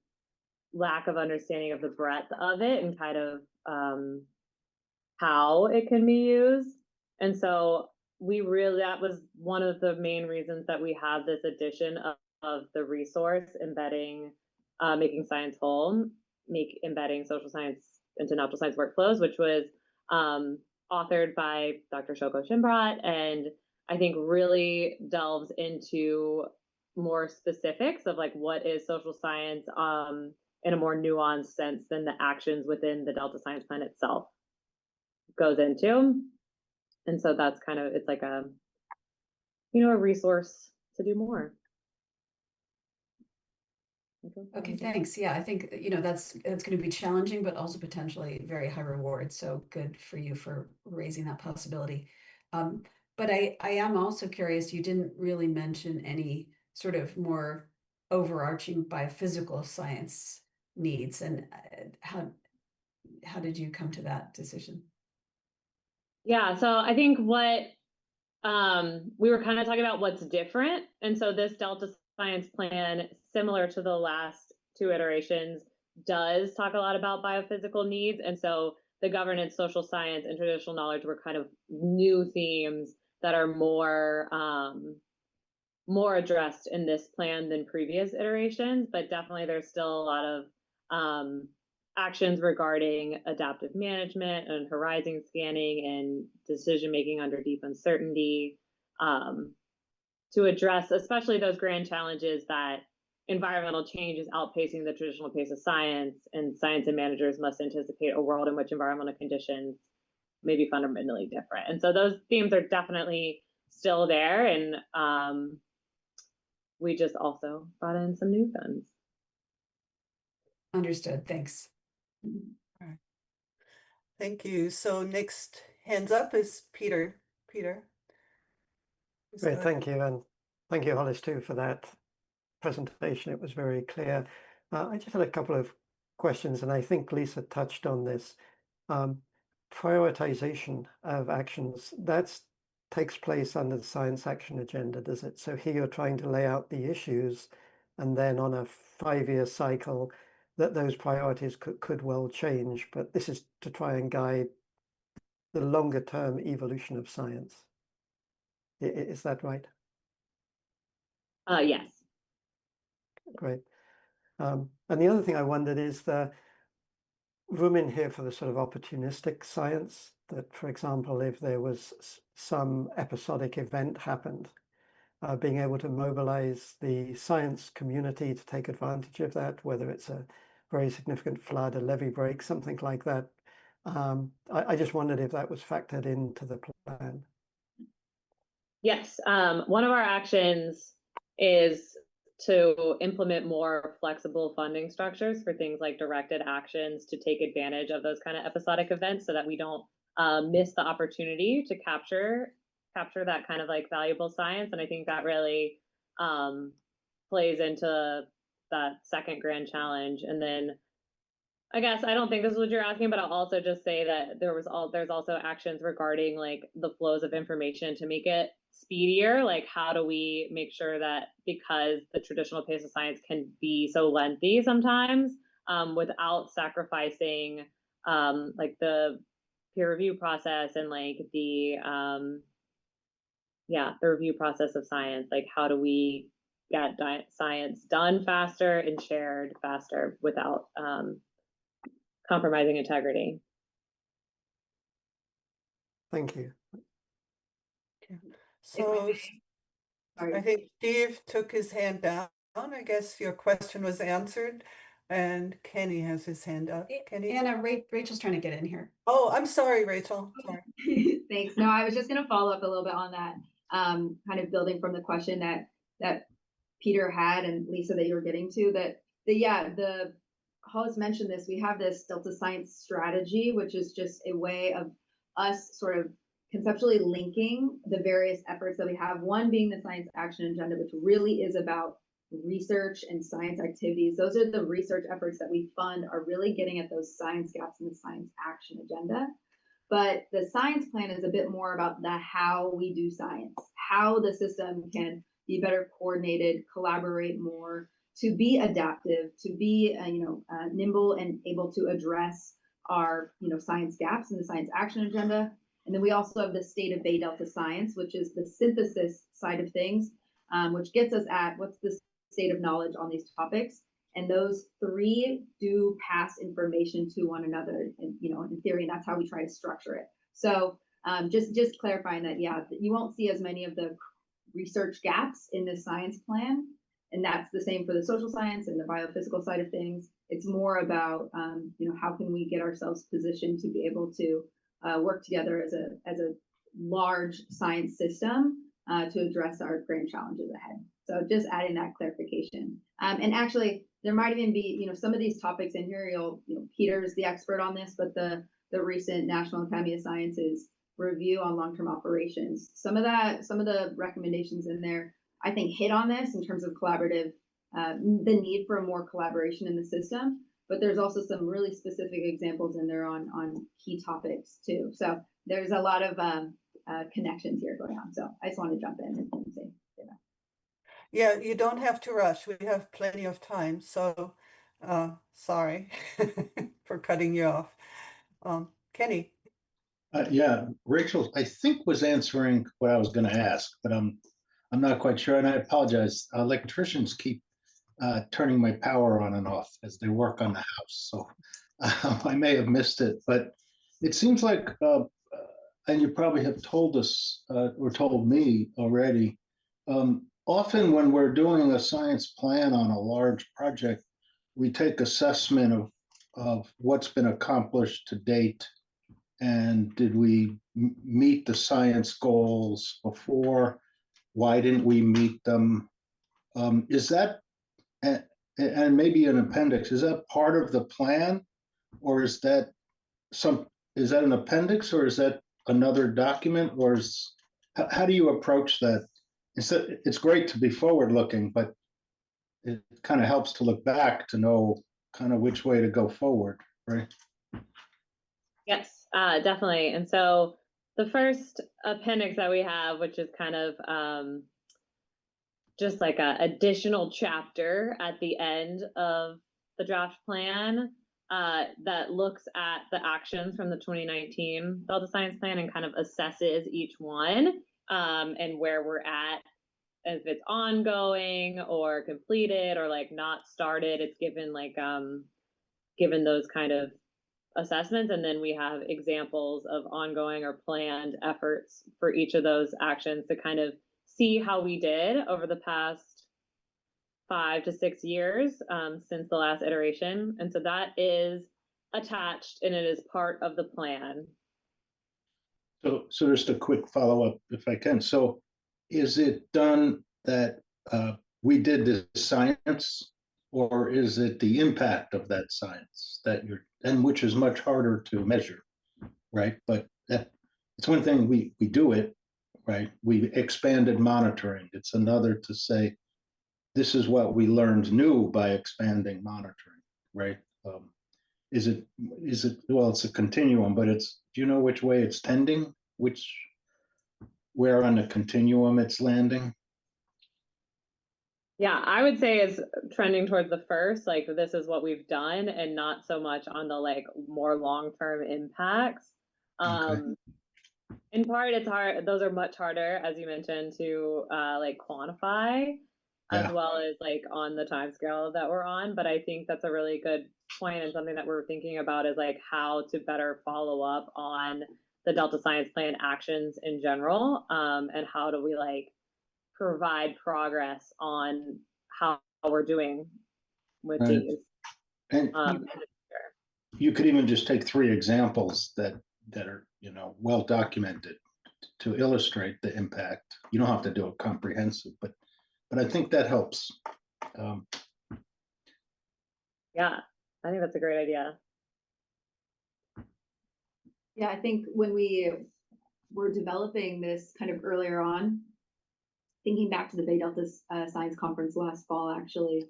lack of understanding of the breadth of it and kind of how it can be used. And so that was one of the main reasons that we have this addition of the resource embedding, making science whole, embedding social science into natural science workflows, which was authored by Dr. Shoko Shimbrat, and I think really delves into more specifics of like what is social science in a more nuanced sense than the actions within the Delta Science Plan itself goes into. And so that's kind of, it's like a resource to do more. Okay, thanks. Yeah, I think, that's going to be challenging, but also potentially very high reward. So good for you for raising that possibility. But I am also curious, you didn't really mention any sort of more overarching biophysical science needs, and how did you come to that decision? Yeah, so I think what we were kind of talking about what's different. And so this Delta Science Plan, similar to the last 2 iterations, does talk a lot about biophysical needs. And so the governance, social science, and traditional knowledge were kind of new themes that are more addressed in this plan than previous iterations. But definitely there's still a lot of actions regarding adaptive management and horizon scanning and decision-making under deep uncertainty to address especially those grand challenges that environmental change is outpacing the traditional pace of science, and science and managers must anticipate a world in which environmental conditions may be fundamentally different. And so those themes are definitely still there, and we just also brought in some new funds. Understood. Thanks. All right. Thank you. So next hands up is Peter. Peter. Great, thank you. And thank you, Hollis, too, for that presentation. It was very clear. I just had a couple of questions, and I think Lisa touched on this. Prioritization of actions, that takes place under the Science Action Agenda, does it? So here you're trying to lay out the issues, and then on a 5-year cycle, that those priorities could well change, but this is to try and guide the longer term evolution of science. Is that right? Yes. Great. And the other thing I wondered is the room in here for the sort of opportunistic science that, for example, if there was some episodic event happened, being able to mobilize the science community to take advantage of that, whether it's a very significant flood, a levee break, something like that. I just wondered if that was factored into the plan. Yes, one of our actions is to implement more flexible funding structures for things like directed actions to take advantage of those kind of episodic events so that we don't miss the opportunity to capture that kind of like valuable science. And I think that really plays into that second grand challenge. And then I guess I don't think this is what you're asking, but I'll also just say that there's also actions regarding like the flows of information to make it speedier. Like, how do we make sure that, because the traditional pace of science can be so lengthy sometimes, without sacrificing like the peer review process and like the review process of science. Like, how do we get science done faster and shared faster without compromising integrity? Thank you. So I think Steve took his hand down. I guess your question was answered. And Kenny has his hand up. Kenny? Anna, Rachel's trying to get in here. Oh, I'm sorry, Rachel. Sorry. Thanks. No, I was just going to follow up a little bit on that, kind of building from the question that Peter had and Lisa that you were getting to, the Hollis mentioned this. We have this Delta Science strategy, which is just a way of us sort of conceptually linking the various efforts that we have. One being the science action agenda, which really is about research and science activities. Those are the research efforts that we fund, are really getting at those science gaps in the science action agenda. But the science plan is a bit more about the how we do science, how the system can be better coordinated, collaborate more, to be adaptive, to be nimble and able to address our science gaps in the science action agenda. And then we also have the State of Bay Delta Science, which is the synthesis side of things, which gets us at what's the state of knowledge on these topics. And those three do pass information to one another, in theory, and that's how we try to structure it. So just clarifying that, you won't see as many of the research gaps in the science plan. And that's the same for the social science and the biophysical side of things. It's more about, how can we get ourselves positioned to be able to work together as a large science system to address our grand challenges ahead. So just adding that clarification. And actually, there might even be, some of these topics in here, Peter's the expert on this, but the recent National Academy of Sciences review on long-term operations, some of the recommendations in there, I think, hit on this in terms of collaborative, the need for more collaboration in the system. But there's also some really specific examples in there on key topics too. So there's a lot of connections here going on. So I just want to jump in and say that. Yeah, you don't have to rush. We have plenty of time. So sorry for cutting you off. Kenny. Rachel, I think, was answering what I was going to ask, but I'm not quite sure, and I apologize. Electricians keep turning my power on and off as they work on the house, so I may have missed it. But it seems like, and you probably have told us or told me already, often when we're doing a science plan on a large project, we take assessment of what's been accomplished to date. And did we meet the science goals before? Why didn't we meet them? Is that, and maybe an appendix, is that part of the plan? Or is that an appendix, or is that another document? Or how do you approach that? It's great to be forward looking, but it kind of helps to look back to know kind of which way to go forward, right? Yes, definitely. And so the first appendix that we have, which is kind of just like an additional chapter at the end of the draft plan that looks at the actions from the 2019 Delta Science Plan and kind of assesses each one and where we're at, if it's ongoing or completed or like not started. It's given like given those kind of assessments, and then we have examples of ongoing or planned efforts for each of those actions to kind of see how we did over the past 5 to 6 years since the last iteration. And so that is attached and it is part of the plan. So just a quick follow-up, if I can. So is it done that we did this science, or is it the impact of that science that and which is much harder to measure, right? But it's one thing we do it, right? We expanded monitoring. It's another to say, this is what we learned new by expanding monitoring, right? Is it, well, it's a continuum, but do you know which way it's tending? Where on the continuum it's landing? Yeah, I would say it's trending towards the first, like this is what we've done and not so much on the like more long-term impacts. Okay. In part, it's hard, those are much harder, as you mentioned, to like quantify, as well as like on the time scale that we're on. But I think that's a really good point, and something that we're thinking about is like how to better follow up on the Delta Science Plan actions in general, and how do we like provide progress on how we're doing with these. And you could even just take 3 examples that are, well documented to illustrate the impact. You don't have to do it comprehensive, but I think that helps. Yeah, I think that's a great idea. Yeah, I think when we were developing this kind of earlier on, thinking back to the Bay Delta Science Conference last fall, actually,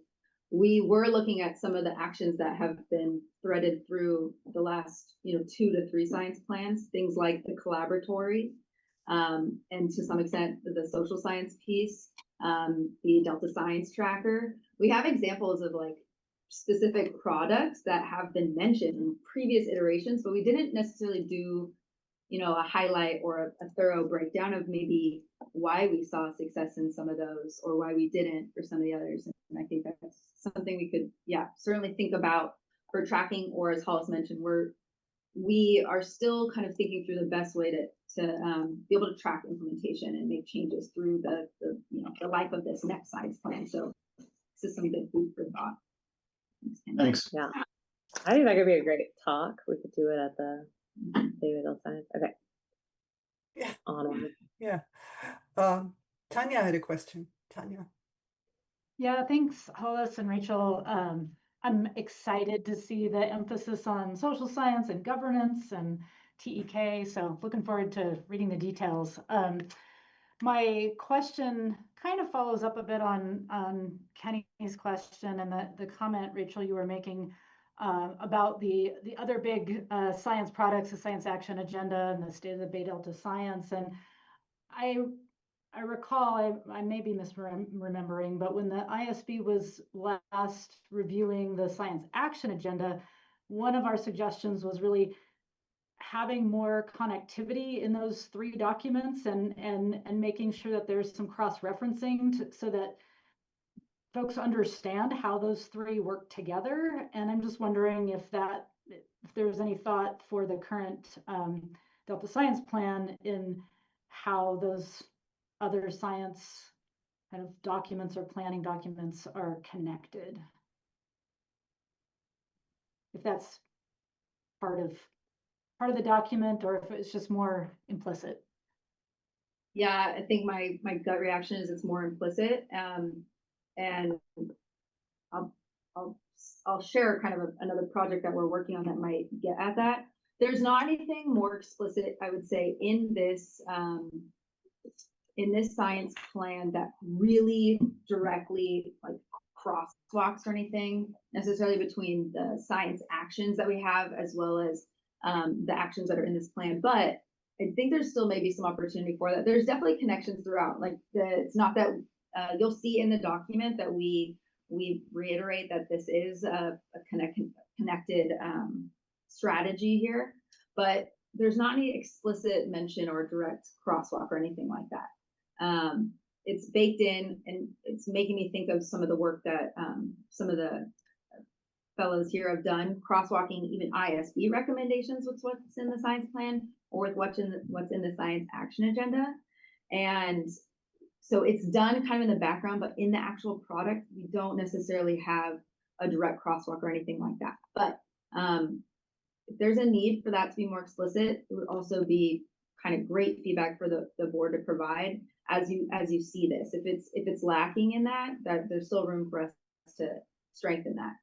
we were looking at some of the actions that have been threaded through the last, 2 to 3 science plans, things like the collaboratory, and to some extent the social science piece, the Delta Science Tracker. We have examples of like specific products that have been mentioned in previous iterations, but we didn't necessarily do a highlight or a thorough breakdown of maybe why we saw success in some of those or why we didn't for some of the others. And I think that's something we could, certainly think about for tracking, or as Hollis mentioned, we are still kind of thinking through the best way to be able to track implementation and make changes through the life of this next science plan. So this is some good food for thought. Thanks. Yeah, I think that could be a great talk. We could do it at the David L. Science. Okay. Yeah. Onward. Yeah. Tanya had a question. Tanya. Yeah, thanks, Hollis and Rachel. I'm excited to see the emphasis on social science and governance and TEK. So looking forward to reading the details. My question kind of follows up a bit on Kenny's question and the comment, Rachel, you were making about the other big science products, the Science Action Agenda and the State of the Bay Delta Science. And I recall, I may be misremembering, but when the ISB was last reviewing the Science Action Agenda, one of our suggestions was really having more connectivity in those 3 documents and making sure that there's some cross-referencing so that folks understand how those 3 work together. And I'm just wondering if there's any thought for the current Delta Science Plan in how those other science kind of documents or planning documents are connected. If that's part of the document or if it's just more implicit. Yeah, I think my gut reaction is it's more implicit. And I'll share kind of another project that we're working on that might get at that. There's not anything more explicit, I would say, in this science plan that really directly like crosswalks or anything necessarily between the science actions that we have as well as the actions that are in this plan. But I think there's still maybe some opportunity for that. There's definitely connections throughout. Like it's not that you'll see in the document that we reiterate that this is a connected strategy here, but there's not any explicit mention or direct crosswalk or anything like that. It's baked in, and it's making me think of some of the work that some of the fellows here have done, crosswalking even ISB recommendations with what's in the science plan or with what's in the science action agenda. And So it's done kind of in the background, but in the actual product, we don't necessarily have a direct crosswalk or anything like that. But if there's a need for that to be more explicit, it would also be kind of great feedback for the board to provide as you see this. If it's lacking in that there's still room for us to strengthen that.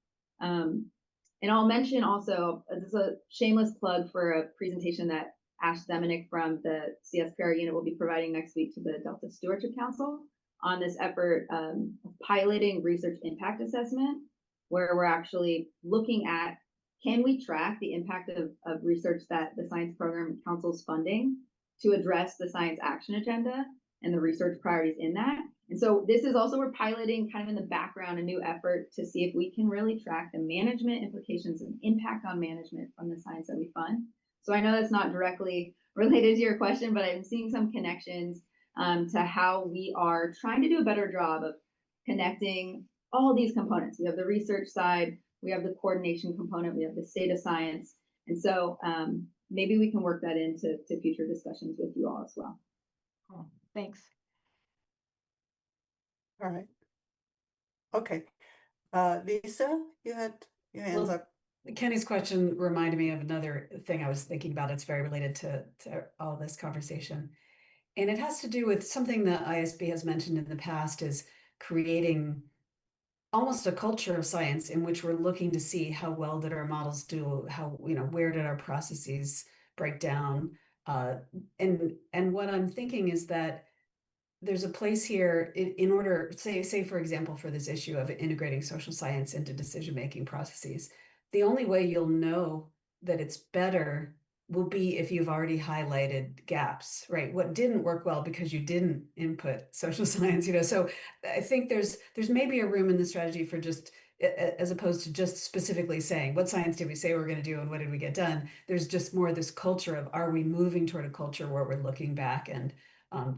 And I'll mention also, this is a shameless plug for a presentation that Ash Zemenick from the CSPR unit will be providing next week to the Delta Stewardship Council on this effort of piloting research impact assessment, where we're actually looking at, can we track the impact of research that the Science Program Council's funding to address the science action agenda and the research priorities in that? And so this is also, we're piloting kind of in the background a new effort to see if we can really track the management implications and impact on management from the science that we fund. So I know that's not directly related to your question, but I'm seeing some connections to how we are trying to do a better job of connecting all these components. We have the research side, we have the coordination component, we have the state of science. And so maybe we can work that into future discussions with you all as well. Cool. Thanks. All right. Okay. Lisa, you had your hands up. Kenny's question reminded me of another thing I was thinking about. It's very related to all this conversation. And it has to do with something that ISB has mentioned in the past, is creating almost a culture of science in which we're looking to see how well did our models do, how, where did our processes break down. And what I'm thinking is that there's a place here in order, say, for example, for this issue of integrating social science into decision-making processes, the only way you'll know that it's better will be if you've already highlighted gaps, right? What didn't work well because you didn't input social science, So I think there's maybe a room in the strategy for just, as opposed to just specifically saying, what science did we say we were going to do and what did we get done? There's just more this culture of, are we moving toward a culture where we're looking back and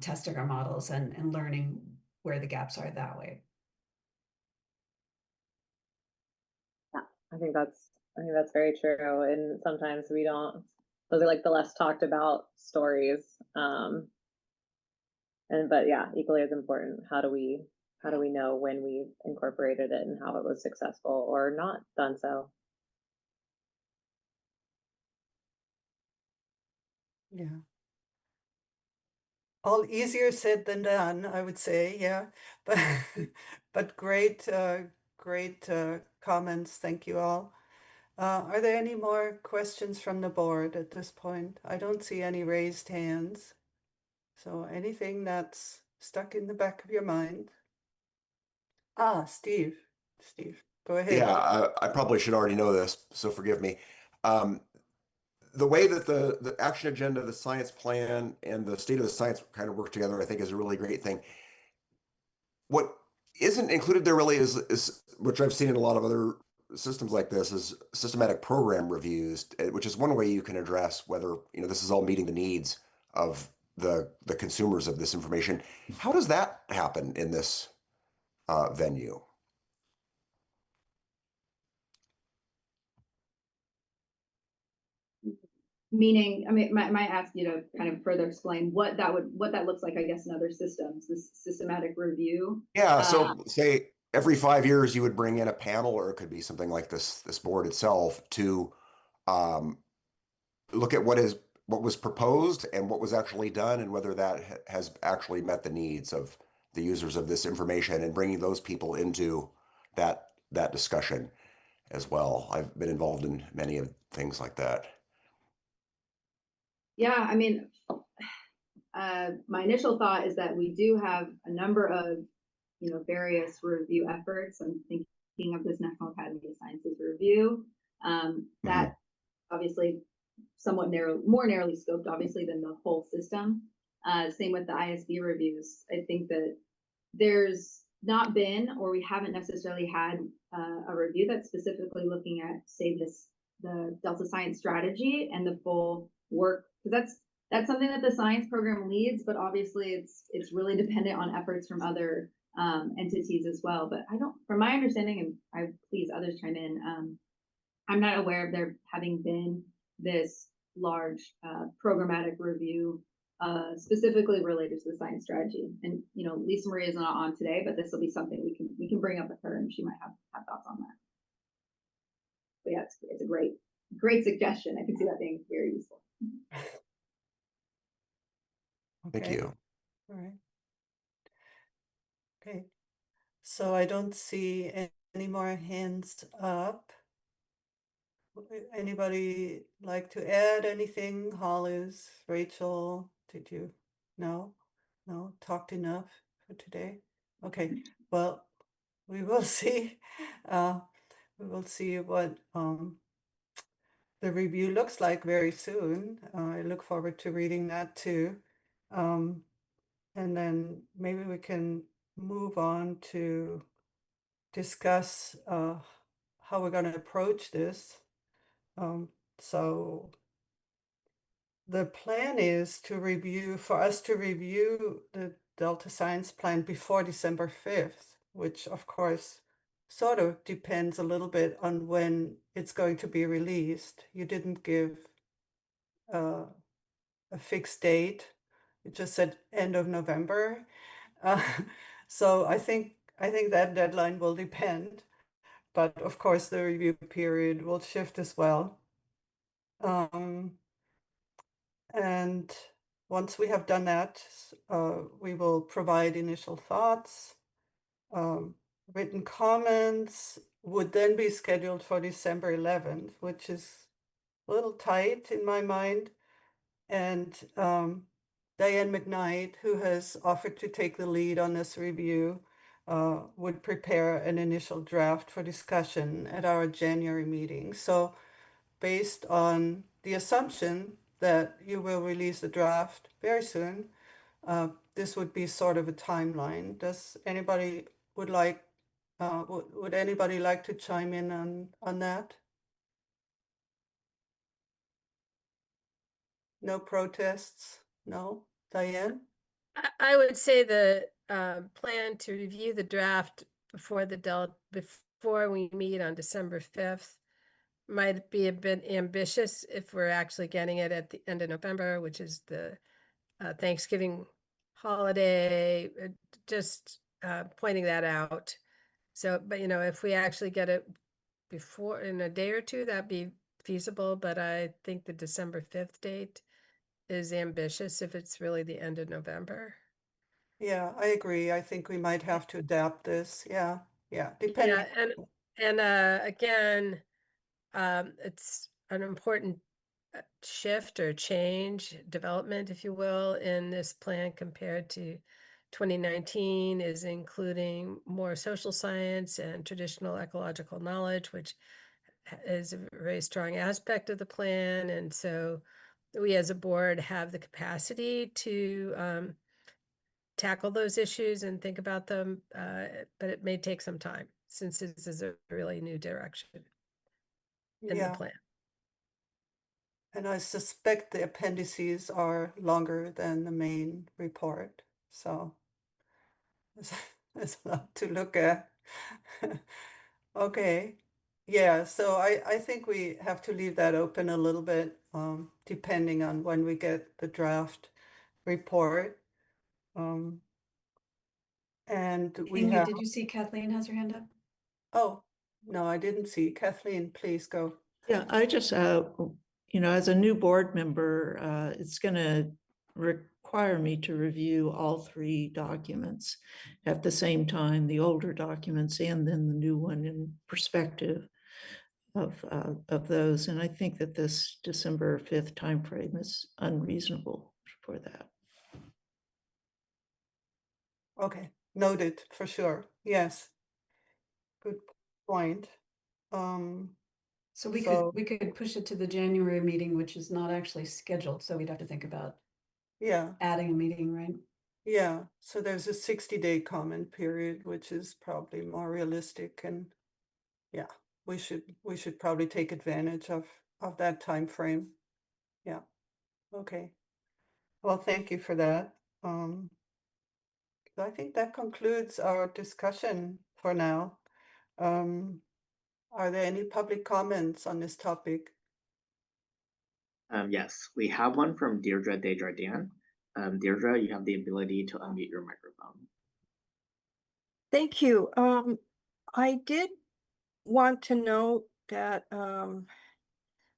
testing our models and learning where the gaps are that way? Yeah, I think that's very true. And sometimes we don't, those are like the less talked about stories. But yeah, equally as important, how do we know when we incorporated it and how it was successful or not done so? Yeah. All easier said than done, I would say, yeah. But great comments. Thank you all. Are there any more questions from the board at this point? I don't see any raised hands. So anything that's stuck in the back of your mind? Steve, go ahead. Yeah, I probably should already know this, so forgive me. The way that the action agenda, the science plan, and the state of the science kind of work together, I think is a really great thing. What isn't included there really is which I've seen in a lot of other systems like this, is systematic program reviews, which is one way you can address whether this is all meeting the needs of the consumers of this information. How does that happen in this venue? Meaning, I mean, might ask you to kind of further explain what that looks like, I guess, in other systems, this systematic review. Yeah, so say every 5 years you would bring in a panel, or it could be something like this board itself, to look at what was proposed and what was actually done, and whether that has actually met the needs of the users of this information, and bringing those people into that discussion as well. I've been involved in many of things like that. Yeah, I mean, my initial thought is that we do have a number of, various review efforts. I'm thinking of this National Academy of Sciences review that obviously somewhat more narrowly scoped, obviously, than the whole system. Same with the ISB reviews. I think that there's not been, or we haven't necessarily had a review that's specifically looking at, say, the Delta Science strategy and the full work, because that's something that the science program leads, but obviously it's really dependent on efforts from other entities as well. But from my understanding, and please others chime in, I'm not aware of there having been this large programmatic review specifically related to the science strategy. And Lisa Marie is not on today, but this will be something we can bring up with her, and she might have thoughts on that. But yeah, it's a great suggestion. I can see that being very useful. Thank you. All right. Okay. So I don't see any more hands up. Anybody like to add anything? Hollis, Rachel, did you? No? Talked enough for today? Okay, well, we will see. We will see what the review looks like very soon. I look forward to reading that too. And then maybe we can move on to discuss how we're going to approach this. So the plan is for us to review the Delta Science Plan before December 5th, which of course sort of depends a little bit on when it's going to be released. You didn't give a fixed date. You just said end of November. So I think that deadline will depend, but of course the review period will shift as well. And once we have done that, we will provide initial thoughts. Written comments would then be scheduled for December 11th, which is a little tight in my mind. And Diane McKnight, who has offered to take the lead on this review, would prepare an initial draft for discussion at our January meeting. So based on the assumption that you will release the draft very soon, this would be sort of a timeline. Does anybody would anybody like to chime in on that? No protests? No? Diane? I would say the plan to review the draft before we meet on December 5th might be a bit ambitious if we're actually getting it at the end of November, which is the Thanksgiving holiday, just pointing that out. So, but if we actually get it before in a day or two, that'd be feasible. But I think the December 5th date is ambitious if it's really the end of November. Yeah, I agree. I think we might have to adapt this. Yeah, depending. Yeah, and again, it's an important shift or change, development, if you will, in this plan compared to 2019 is including more social science and traditional ecological knowledge, which is a very strong aspect of the plan. And so we as a board have the capacity to tackle those issues and think about them, but it may take some time since this is a really new direction in the plan. And I suspect the appendices are longer than the main report. So there's a lot to look at. Okay. Yeah, so I think we have to leave that open a little bit, depending on when we get the draft report. And we Ingrid, have, did you see Kathleen has her hand up? oh, no, I didn't see. Kathleen, please go. Yeah, I just, as a new board member, it's going to require me to review all three documents at the same time, the older documents and then the new one in perspective of those. And I think that this December 5th timeframe is unreasonable for that. Okay, noted for sure. Yes. Good point. So we could push it to the January meeting, which is not actually scheduled, so we'd have to think about adding a meeting, right? Yeah, so there's a 60-day comment period, which is probably more realistic, and yeah, we should probably take advantage of that time frame. Yeah. Okay. Well, thank you for that. I think that concludes our discussion for now. Are there any public comments on this topic? Yes, we have one from Deirdre Desjardins. Deirdre, you have the ability to unmute your microphone. Thank you. I did want to note that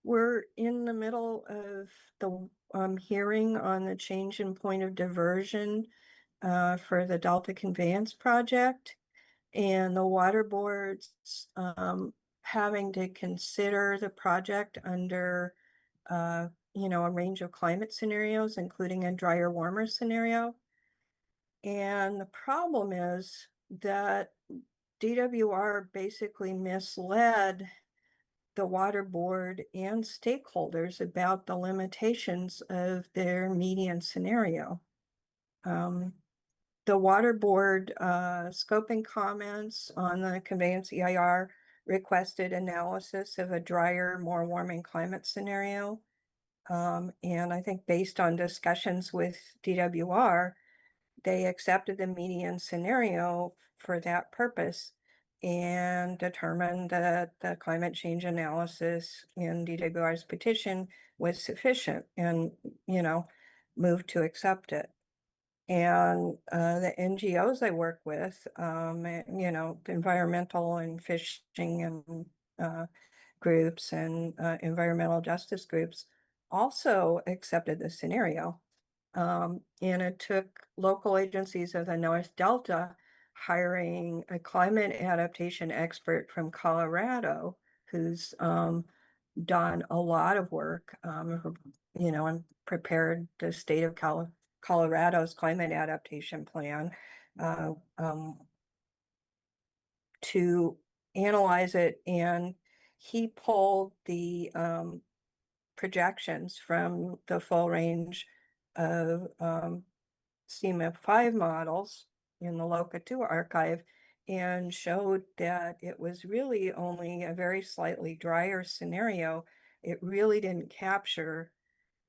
we're in the middle of the hearing on the change in point of diversion for the Delta Conveyance Project, and the water board's having to consider the project under a range of climate scenarios, including a drier, warmer scenario. And the problem is that DWR basically misled the water board and stakeholders about the limitations of their median scenario. The water board scoping comments on the conveyance EIR requested analysis of a drier, more warming climate scenario. And I think based on discussions with DWR, they accepted the median scenario for that purpose and determined that the climate change analysis in DWR's petition was sufficient and, moved to accept it. And the NGOs I work with, environmental and fishing and groups and environmental justice groups also accepted the scenario. And it took local agencies of the North Delta hiring a climate adaptation expert from Colorado who's done a lot of work, and prepared the state of Colorado's climate adaptation plan to analyze it. And he pulled the projections from the full range of CMIP5 models in the LOCA 2 archive and showed that it was really only a very slightly drier scenario. It really didn't capture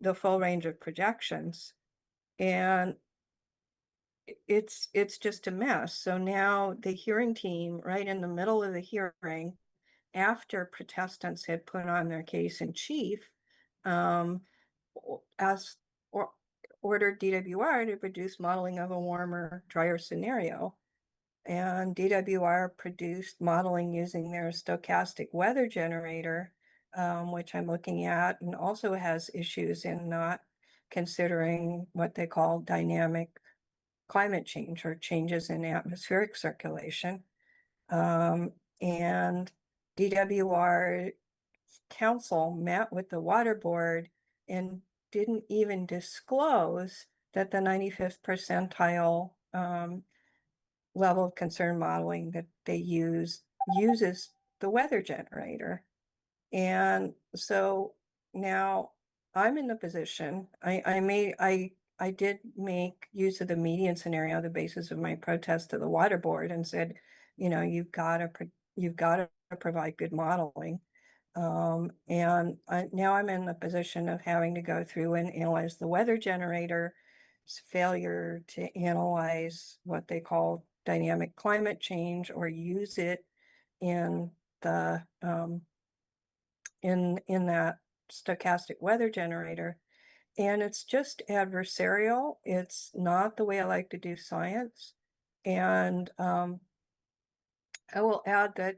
the full range of projections. And it's just a mess. So now the hearing team, right in the middle of the hearing, after protestants had put on their case in chief, ordered DWR to produce modeling of a warmer, drier scenario. And DWR produced modeling using their stochastic weather generator, which I'm looking at, and also has issues in not considering what they call dynamic climate change or changes in atmospheric circulation. And DWR council met with the water board and didn't even disclose that the 95th percentile level of concern modeling that they uses the weather generator. And so now I'm in the position, I did make use of the median scenario, the basis of my protest to the water board, and said, you've got to provide good modeling. And now I'm in the position of having to go through and analyze the weather generator's failure to analyze what they call dynamic climate change or use it in the in that stochastic weather generator. And it's just adversarial. It's not the way I like to do science. And I will add that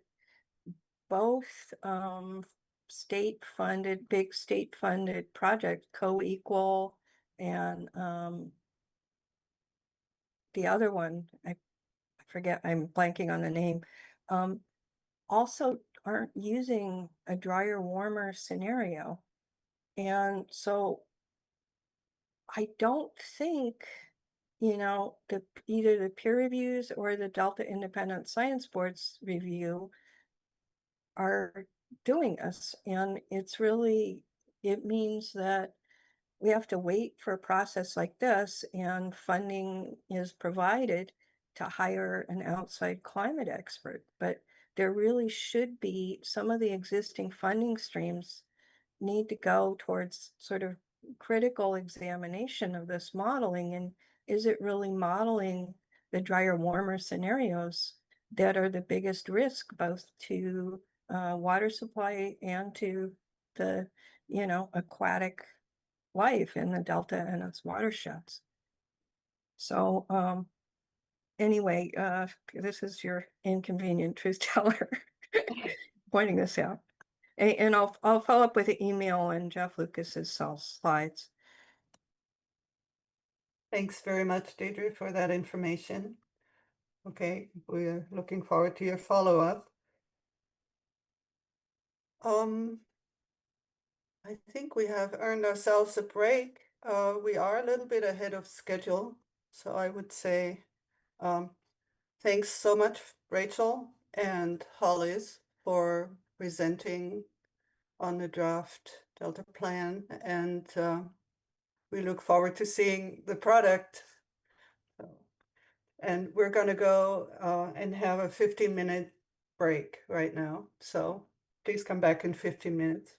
both big state-funded projects, Co-Equal and the other one, I forget, I'm blanking on the name, also aren't using a drier, warmer scenario. And so I don't think, either the peer reviews or the Delta Independent Science Board's review are doing this. And it means that we have to wait for a process like this, and funding is provided to hire an outside climate expert. But there really should be some of the existing funding streams need to go towards sort of critical examination of this modeling. And is it really modeling the drier, warmer scenarios that are the biggest risk, both to water supply and to the, aquatic life in the Delta and its watersheds? So anyway, this is your inconvenient truth teller pointing this out. And I'll follow up with an email and Jeff Lucas's slides. Thanks very much, Deidre, for that information. Okay, we're looking forward to your follow-up. I think we have earned ourselves a break. We are a little bit ahead of schedule, so I would say thanks so much, Rachel and Hollis, for presenting on the draft Delta plan, and we look forward to seeing the product. And we're going to go and have a 15-minute break right now. So please come back in 15 minutes.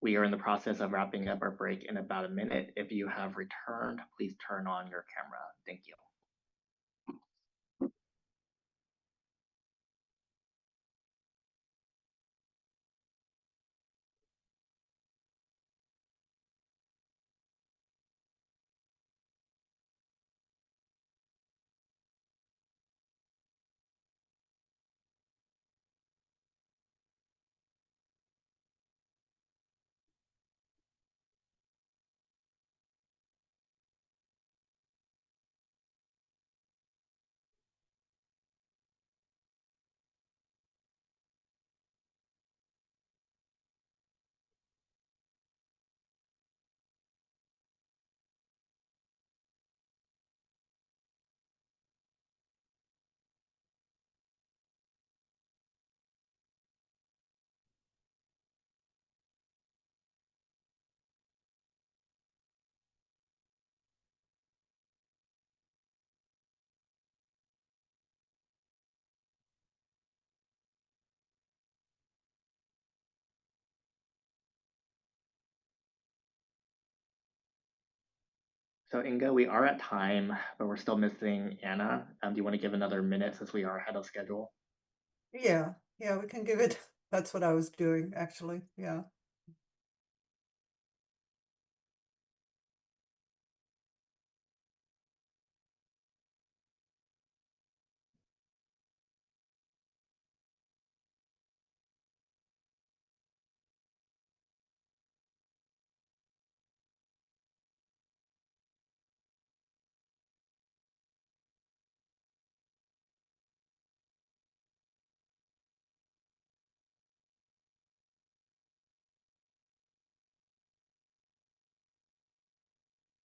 We are in the process of wrapping up our break in about a minute. If you have returned, please turn on your camera. Thank you. So Inga, we are at time, but we're still missing Anna. Do you want to give another minute since we are ahead of schedule? Yeah, we can give it. That's what I was doing, actually. Yeah.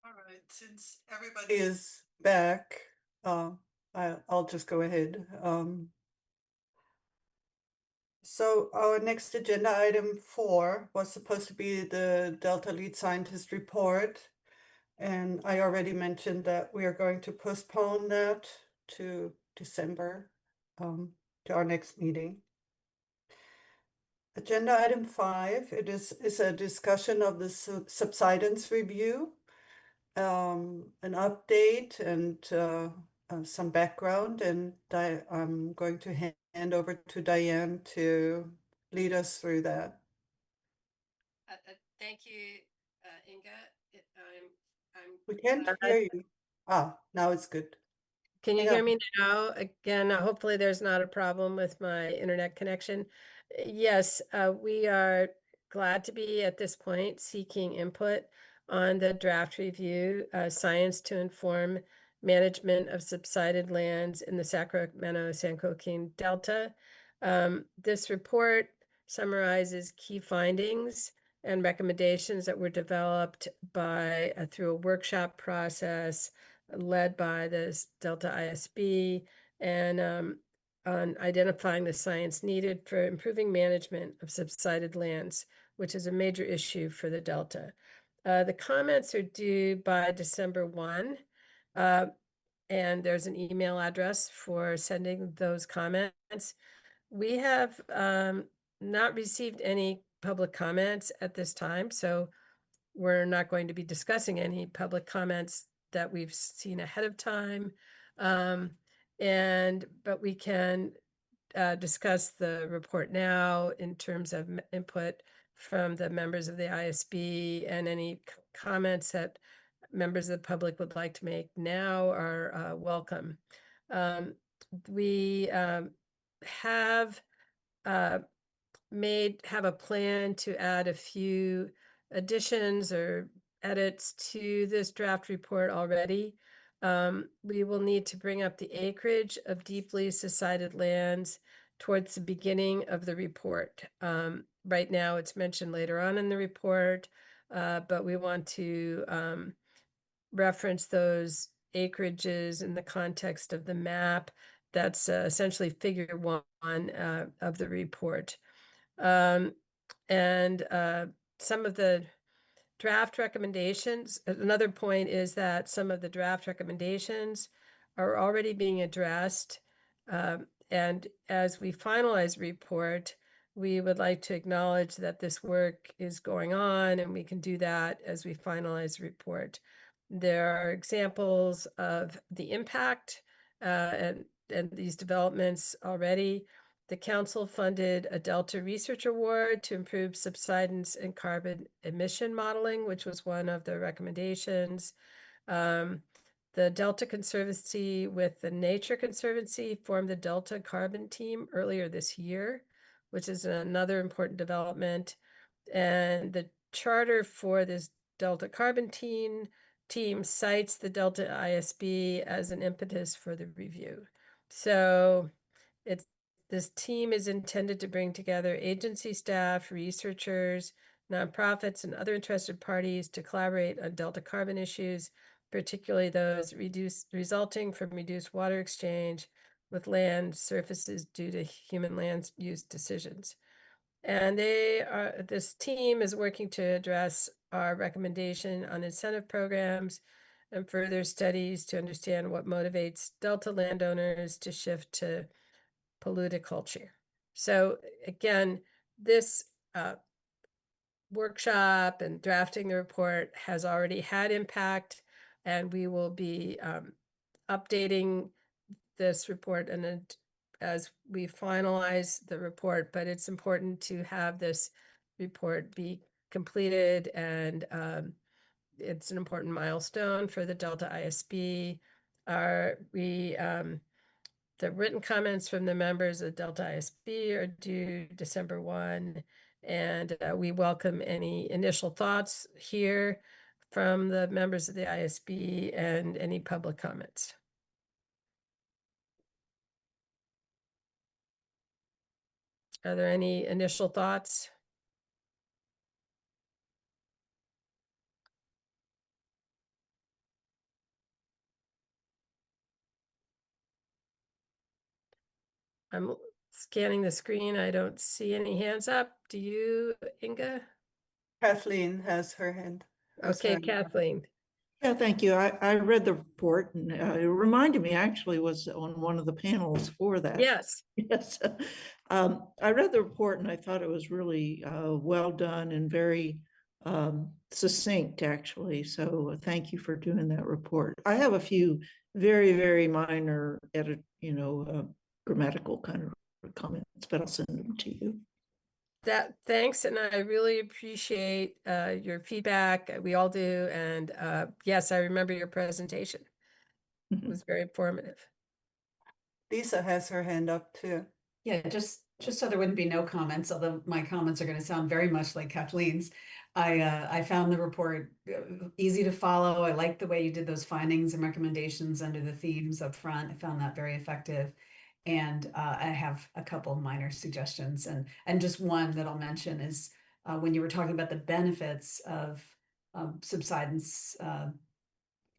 All right, since everybody is back, I'll just go ahead. So our next agenda item 4 was supposed to be the Delta Lead Scientist report. And I already mentioned that we are going to postpone that to December, to our next meeting. Agenda item 5, it is a discussion of the subsidence review, an update and some background, and I'm going to hand over to Diane to lead us through that. Thank you, Inga. We can't hear you. Now it's good. Can you Hang hear on. me now? Again, hopefully there's not a problem with my internet connection. Yes, we are glad to be at this point seeking input on the draft review, Science to Inform Management of Subsided Lands in the Sacramento-San Joaquin Delta. This report summarizes key findings and recommendations that were developed by through a workshop process led by the Delta ISB and on identifying the science needed for improving management of subsided lands, which is a major issue for the Delta. The comments are due by December 1, and there's an email address for sending those comments. We have not received any public comments at this time, so we're not going to be discussing any public comments that we've seen ahead of time. But we can discuss the report now in terms of input from the members of the ISB, and any comments that members of the public would like to make now are welcome. We have a plan to add a few additions or edits to this draft report already. We will need to bring up the acreage of deeply subsided lands towards the beginning of the report. Right now it's mentioned later on in the report, but we want to reference those acreages in the context of the map. That's essentially figure 1 of the report. Some of the draft recommendations, another point is that some of the draft recommendations are already being addressed. And as we finalize the report, we would like to acknowledge that this work is going on, and we can do that as we finalize the report. There are examples of the impact and these developments already. The council funded a Delta Research Award to improve subsidence and carbon emission modeling, which was one of the recommendations. The Delta Conservancy with the Nature Conservancy formed the Delta Carbon Team earlier this year, which is another important development. And the charter for this Delta Carbon Team cites the Delta ISB as an impetus for the review. So this team is intended to bring together agency staff, researchers, nonprofits, and other interested parties to collaborate on Delta carbon issues, particularly those resulting from reduced water exchange with land surfaces due to human land use decisions. And this team is working to address our recommendation on incentive programs and further studies to understand what motivates Delta landowners to shift to polluted culture. So again, this workshop and drafting the report has already had impact, and we will be updating this report and as we finalize the report, but it's important to have this report be completed, and it's an important milestone for the Delta ISB. The written comments from the members of Delta ISB are due December 1, and we welcome any initial thoughts here from the members of the ISB and any public comments. Are there any initial thoughts? I'm scanning the screen. I don't see any hands up. Do you, Inga? Kathleen has her hand. Okay, Kathleen. Yeah, thank you. I read the report, and it reminded me, actually was on one of the panels for that. Yes. Yes. I read the report and I thought it was really well done and very succinct, actually. So thank you for doing that report. I have a few very, very minor grammatical kind of comments, but I'll send them to you. Thanks, and I really appreciate your feedback. We all do, and yes, I remember your presentation. It was very informative. Lisa has her hand up too. Yeah, just so there wouldn't be no comments, although my comments are going to sound very much like Kathleen's. I found the report easy to follow. I like the way you did those findings and recommendations under the themes up front. I found that very effective. And I have a couple minor suggestions, and just one that I'll mention is when you were talking about the benefits of subsidence,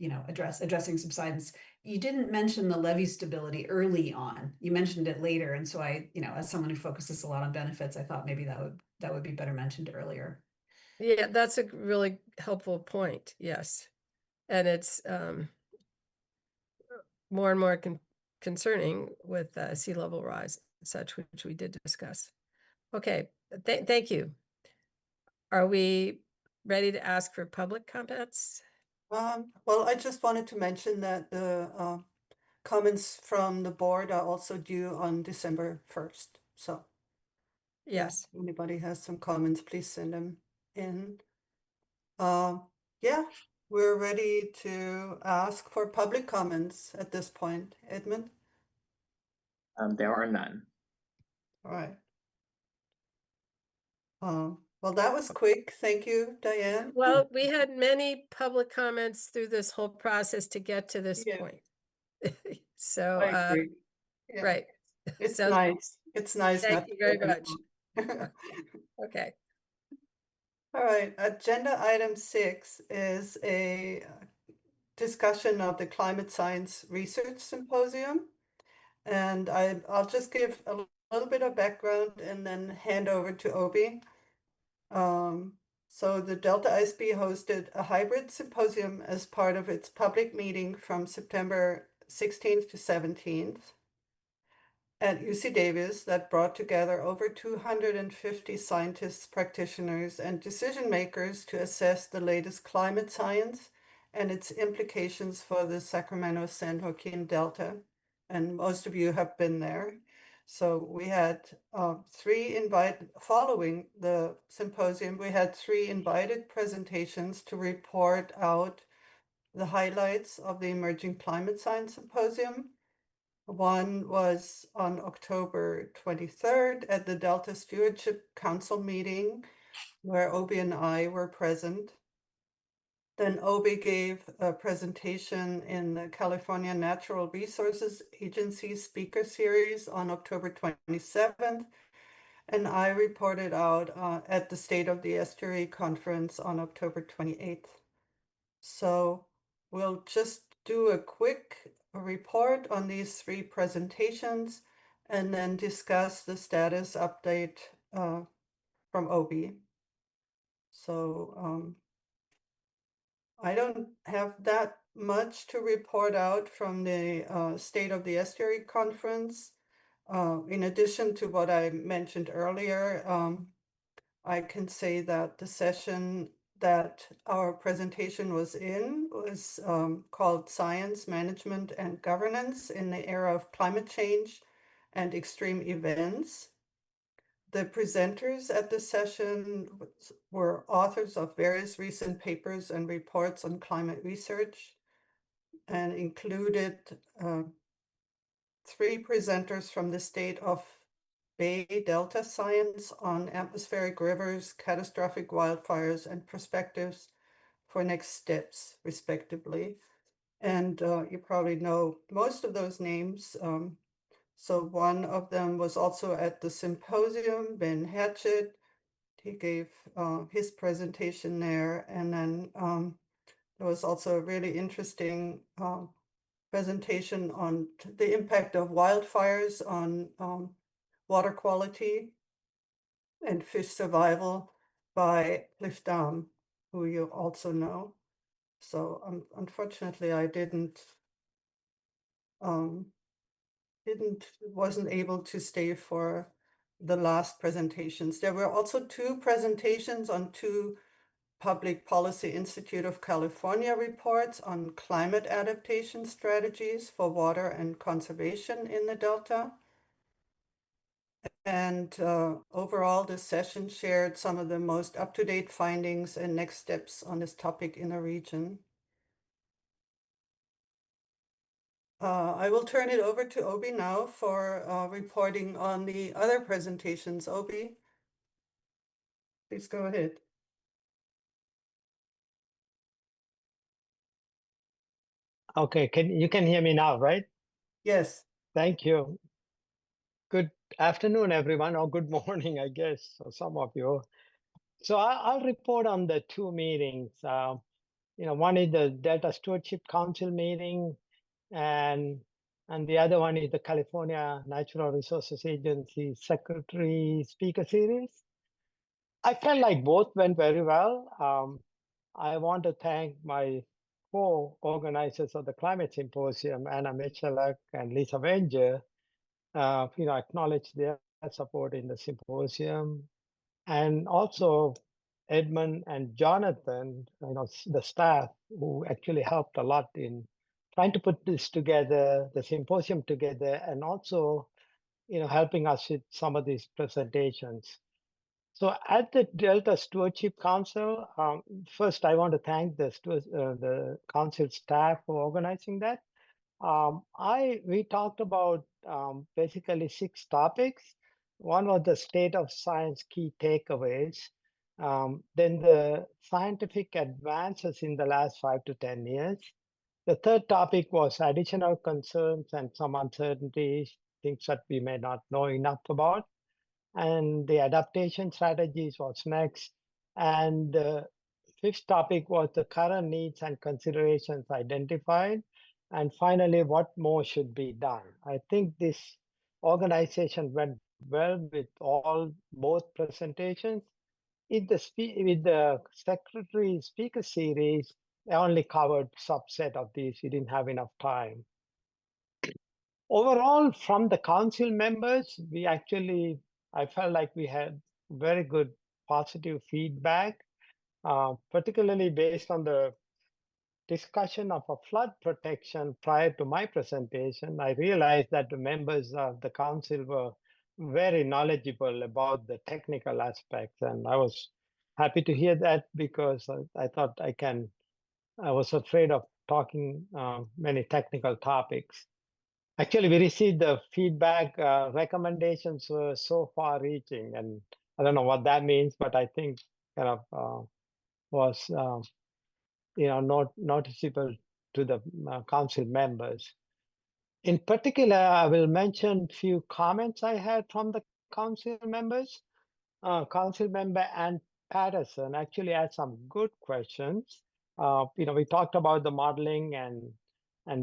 addressing subsidence, you didn't mention the levee stability early on. You mentioned it later, and so I, as someone who focuses a lot on benefits, I thought maybe that would be better mentioned earlier. Yeah, that's a really helpful point. Yes, and it's more and more concerning with sea level rise, such, which we did discuss. Okay, thank you. Are we ready to ask for public comments? Well, I just wanted to mention that the comments from the board are also due on December 1st. So yes, if anybody has some comments, please send them in. Yeah, we're ready to ask for public comments at this point. Edmund? There are none. All right. Well, that was quick. Thank you, Diane. Well, we had many public comments through this whole process to get to this point. So, I agree. Yeah. Right. It's So, nice. It's nice. Thank not you to very get much. involved. Okay. All right. Agenda item 6 is a discussion of the Climate Science Research Symposium. And I'll just give a little bit of background and then hand over to Obi. So the Delta ISB hosted a hybrid symposium as part of its public meeting from September 16th to 17th. at UC Davis that brought together over 250 scientists, practitioners, and decision makers to assess the latest climate science and its implications for the Sacramento-San Joaquin Delta. And most of you have been there. So we had following the symposium, we had 3 invited presentations to report out the highlights of the Emerging Climate Science Symposium. One was on October 23rd at the Delta Stewardship Council meeting, where Obi and I were present. Then Obi gave a presentation in the California Natural Resources Agency speaker series on October 27th, and I reported out at the State of the Estuary conference on October 28th. So we'll just do a quick report on these 3 presentations and then discuss the status update from Obi. So I don't have that much to report out from the State of the Estuary conference. In addition to what I mentioned earlier, I can say that the session that our presentation was called Science, Management, and Governance in the Era of Climate Change and Extreme Events. The presenters at the session were authors of various recent papers and reports on climate research and included 3 presenters from the State of Bay Delta Science on atmospheric rivers, catastrophic wildfires, and perspectives for next steps, respectively. And you probably know most of those names. So one of them was also at the symposium, Ben Hatchett. He gave his presentation there. And then there was also a really interesting presentation on the impact of wildfires on water quality and fish survival by Cliff Dahm, who you also know. So unfortunately, I wasn't able to stay for the last presentations. There were also 2 presentations on 2 Public Policy Institute of California reports on climate adaptation strategies for water and conservation in the Delta. And overall, this session shared some of the most up-to-date findings and next steps on this topic in the region. I will turn it over to Obi now for reporting on the other presentations. Obi, please go ahead. Okay, you can hear me now, right? Yes. Thank you. Good afternoon, everyone, or good morning, I guess, for some of you. So I'll report on the 2 meetings. One is the Delta Stewardship Council meeting, and the other one is the California Natural Resources Agency Secretary Speaker Series. I felt like both went very well. I want to thank my co-organizers of the Climate Symposium, Anna Michalak and Lisa Wenger. Acknowledge their support in the symposium, and also Edmund and Jonathan, the staff who actually helped a lot in trying to put this together, the symposium together, and also, helping us with some of these presentations. So at the Delta Stewardship Council, first I want to thank the council staff for organizing that. We talked about basically 6 topics. One was the state of science key takeaways. Then the scientific advances in the last 5 to 10 years. The third topic was additional concerns and some uncertainties, things that we may not know enough about. And the adaptation strategies was next. And the 5th topic was the current needs and considerations identified. And finally, what more should be done? I think this organization went well with both presentations. With the Secretary Speaker Series, I only covered subset of these. We didn't have enough time. Overall, from the council members, I felt like we had very good positive feedback, particularly based on the discussion of a flood protection prior to my presentation. I realized that the members of the council were very knowledgeable about the technical aspects, and I was happy to hear that because I thought I was afraid of talking many technical topics. Actually, we received the feedback, recommendations were so far reaching, and I don't know what that means, but I think kind of was not noticeable to the council members. In particular, I will mention a few comments I had from the council members. Council member Ann Patterson actually had some good questions. We talked about the modeling and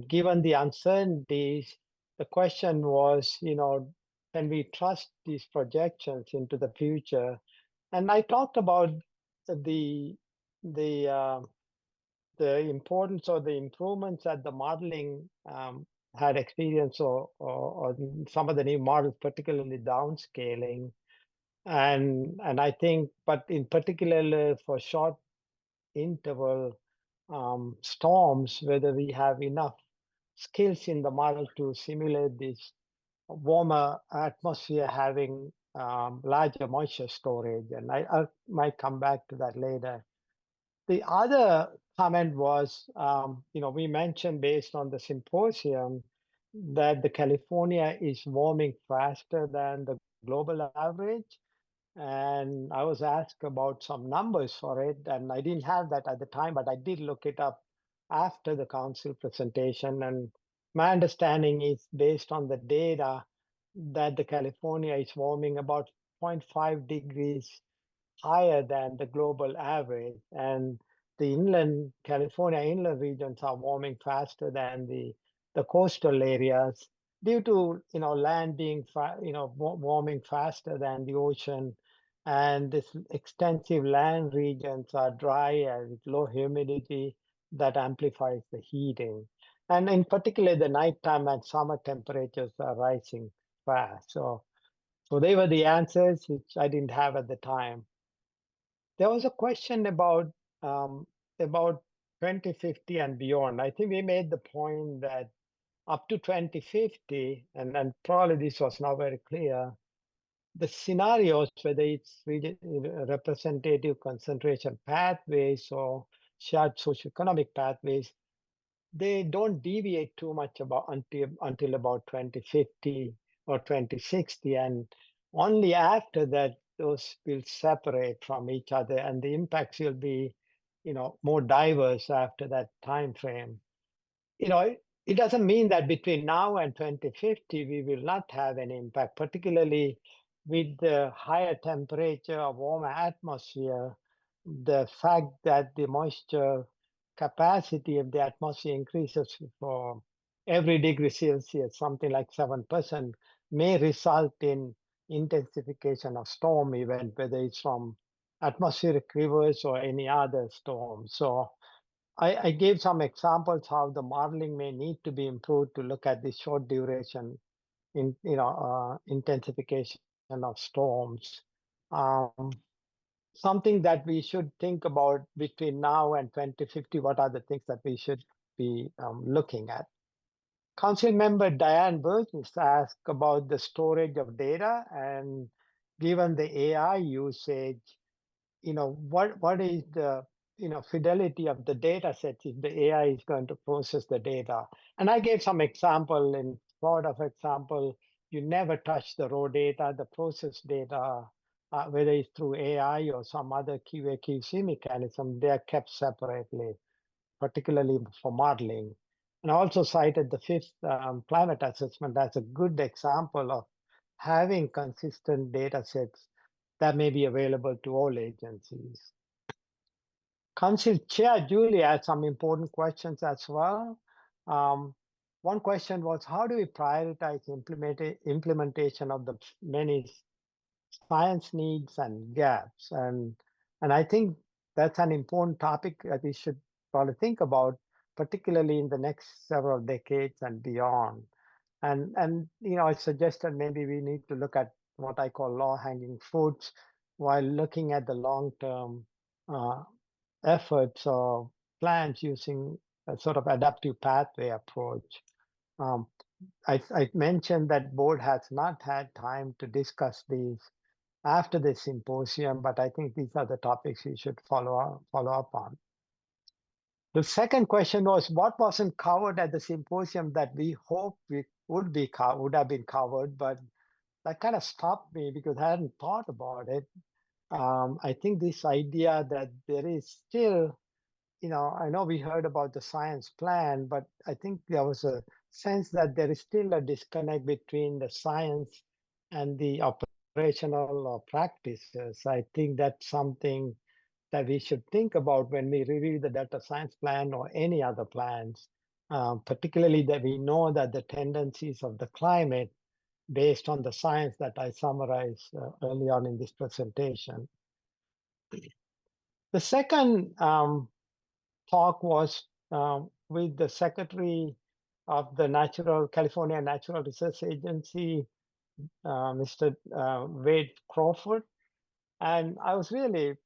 given the uncertainties, the question was, can we trust these projections into the future? And I talked about the importance or the improvements that the modeling had experienced or some of the new models, particularly downscaling. And I think, but in particular for short interval storms, whether we have enough skills in the model to simulate this warmer atmosphere having larger moisture storage. And I might come back to that later. The other comment was, we mentioned based on the symposium that the California is warming faster than the global average. And I was asked about some numbers for it, and I didn't have that at the time, but I did look it up after the council presentation. And my understanding is based on the data that the California is warming about 0.5 degrees higher than the global average. And the California inland regions are warming faster than the coastal areas due to, land being, warming faster than the ocean. And this extensive land regions are dry and with low humidity that amplifies the heating. And in particular, the nighttime and summer temperatures are rising fast. So they were the answers which I didn't have at the time. There was a question about 2050 and beyond. I think we made the point that up to 2050, and probably this was not very clear, the scenarios, whether it's representative concentration pathways or shared socioeconomic pathways, they don't deviate too much until about 2050 or 2060. And only after that, those will separate from each other and the impacts will be, more diverse after that time frame. It doesn't mean that between now and 2050, we will not have any impact, particularly with the higher temperature, warmer atmosphere, the fact that the moisture capacity of the atmosphere increases for every degree Celsius, something like 7%, may result in intensification of storm event, whether it's from atmospheric rivers or any other storm. So I gave some examples how the modeling may need to be improved to look at the short duration intensification of storms. Something that we should think about between now and 2050, what are the things that we should be looking at? Council member Diane Burgess asked about the storage of data, and given the AI usage, what is the fidelity of the data sets if the AI is going to process the data? And I gave some example in sort of example, you never touch the raw data, the process data, whether it's through AI or some other QA/QC mechanism, they are kept separately, particularly for modeling. And I also cited the fifth climate assessment as a good example of having consistent data sets that may be available to all agencies. Council Chair Julie had some important questions as well. One question was, how do we prioritize implementation of the many science needs and gaps? And I think that's an important topic that we should probably think about, particularly in the next several decades and beyond. And I suggested maybe we need to look at what I call low-hanging fruits while looking at the long-term efforts or plans using a sort of adaptive pathway approach. I mentioned that board has not had time to discuss these after the symposium, but I think these are the topics we should follow up on. The second question was what wasn't covered at the symposium that we hoped would have been covered, but that kind of stopped me because I hadn't thought about it. I think this idea that there is still, I know we heard about the science plan, but I think there was a sense that there is still a disconnect between the science and the operational practices. I think that's something that we should think about when we review the Delta Science Plan or any other plans, particularly that we know that the tendencies of the climate based on the science that I summarized early on in this presentation. The second talk was with the Secretary of the California Natural Resource Agency, Mr. Wade Crawford. And I was really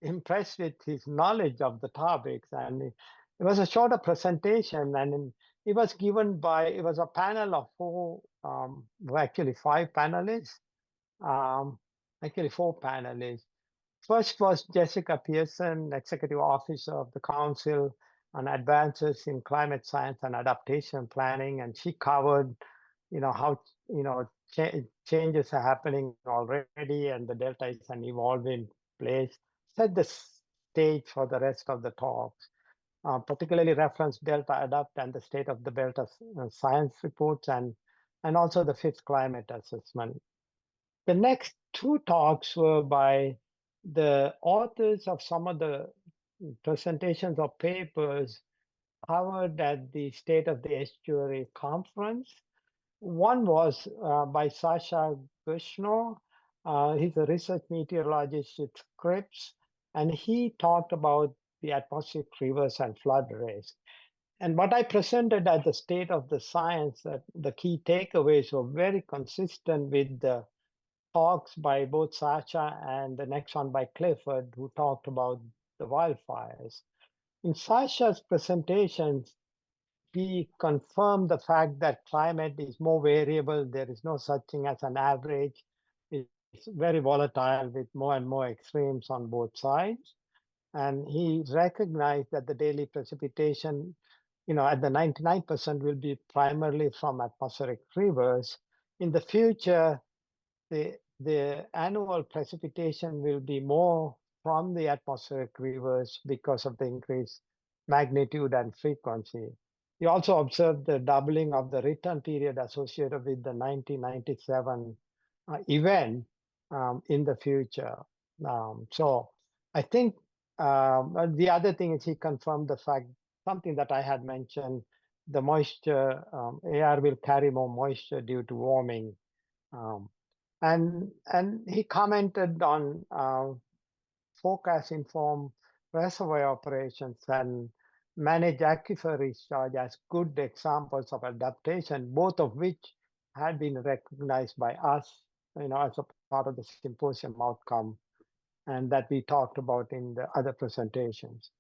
impressed with his knowledge of the topics. And it was a shorter presentation, and it was a panel of actually five panelists, actually four panelists. First was Jessica Pearson, Executive Officer of the Council on Advances in Climate Science and Adaptation Planning, and she covered, how changes are happening already, and the Delta is an evolving place. Set the stage for the rest of the talks, particularly reference Delta Adapt and the State of the Delta science reports, and also the fifth climate assessment. The next two talks were by the authors of some of the presentations or papers covered at the State of the Estuary conference. One was by Sasha Gushno. He's a research meteorologist at Scripps, and he talked about the atmospheric rivers and flood risk. And what I presented at the State of the Science, that the key takeaways were very consistent with the talks by both Sasha and the next one by Clifford, who talked about the wildfires. In Sasha's presentations, he confirmed the fact that climate is more variable. There is no such thing as an average. It's very volatile with more and more extremes on both sides. And he recognized that the daily precipitation, at the 99% will be primarily from atmospheric rivers. In the future, the annual precipitation will be more from the atmospheric rivers because of the increased magnitude and frequency. He also observed the doubling of the return period associated with the 1997 event in the future. So I think the other thing is he confirmed the fact, something that I had mentioned, the moisture, AR will carry more moisture due to warming. And he commented on forecast-informed reservoir operations and managed aquifer recharge as good examples of adaptation, both of which had been recognized by us, as a part of the symposium outcome, and that we talked about in the other presentations.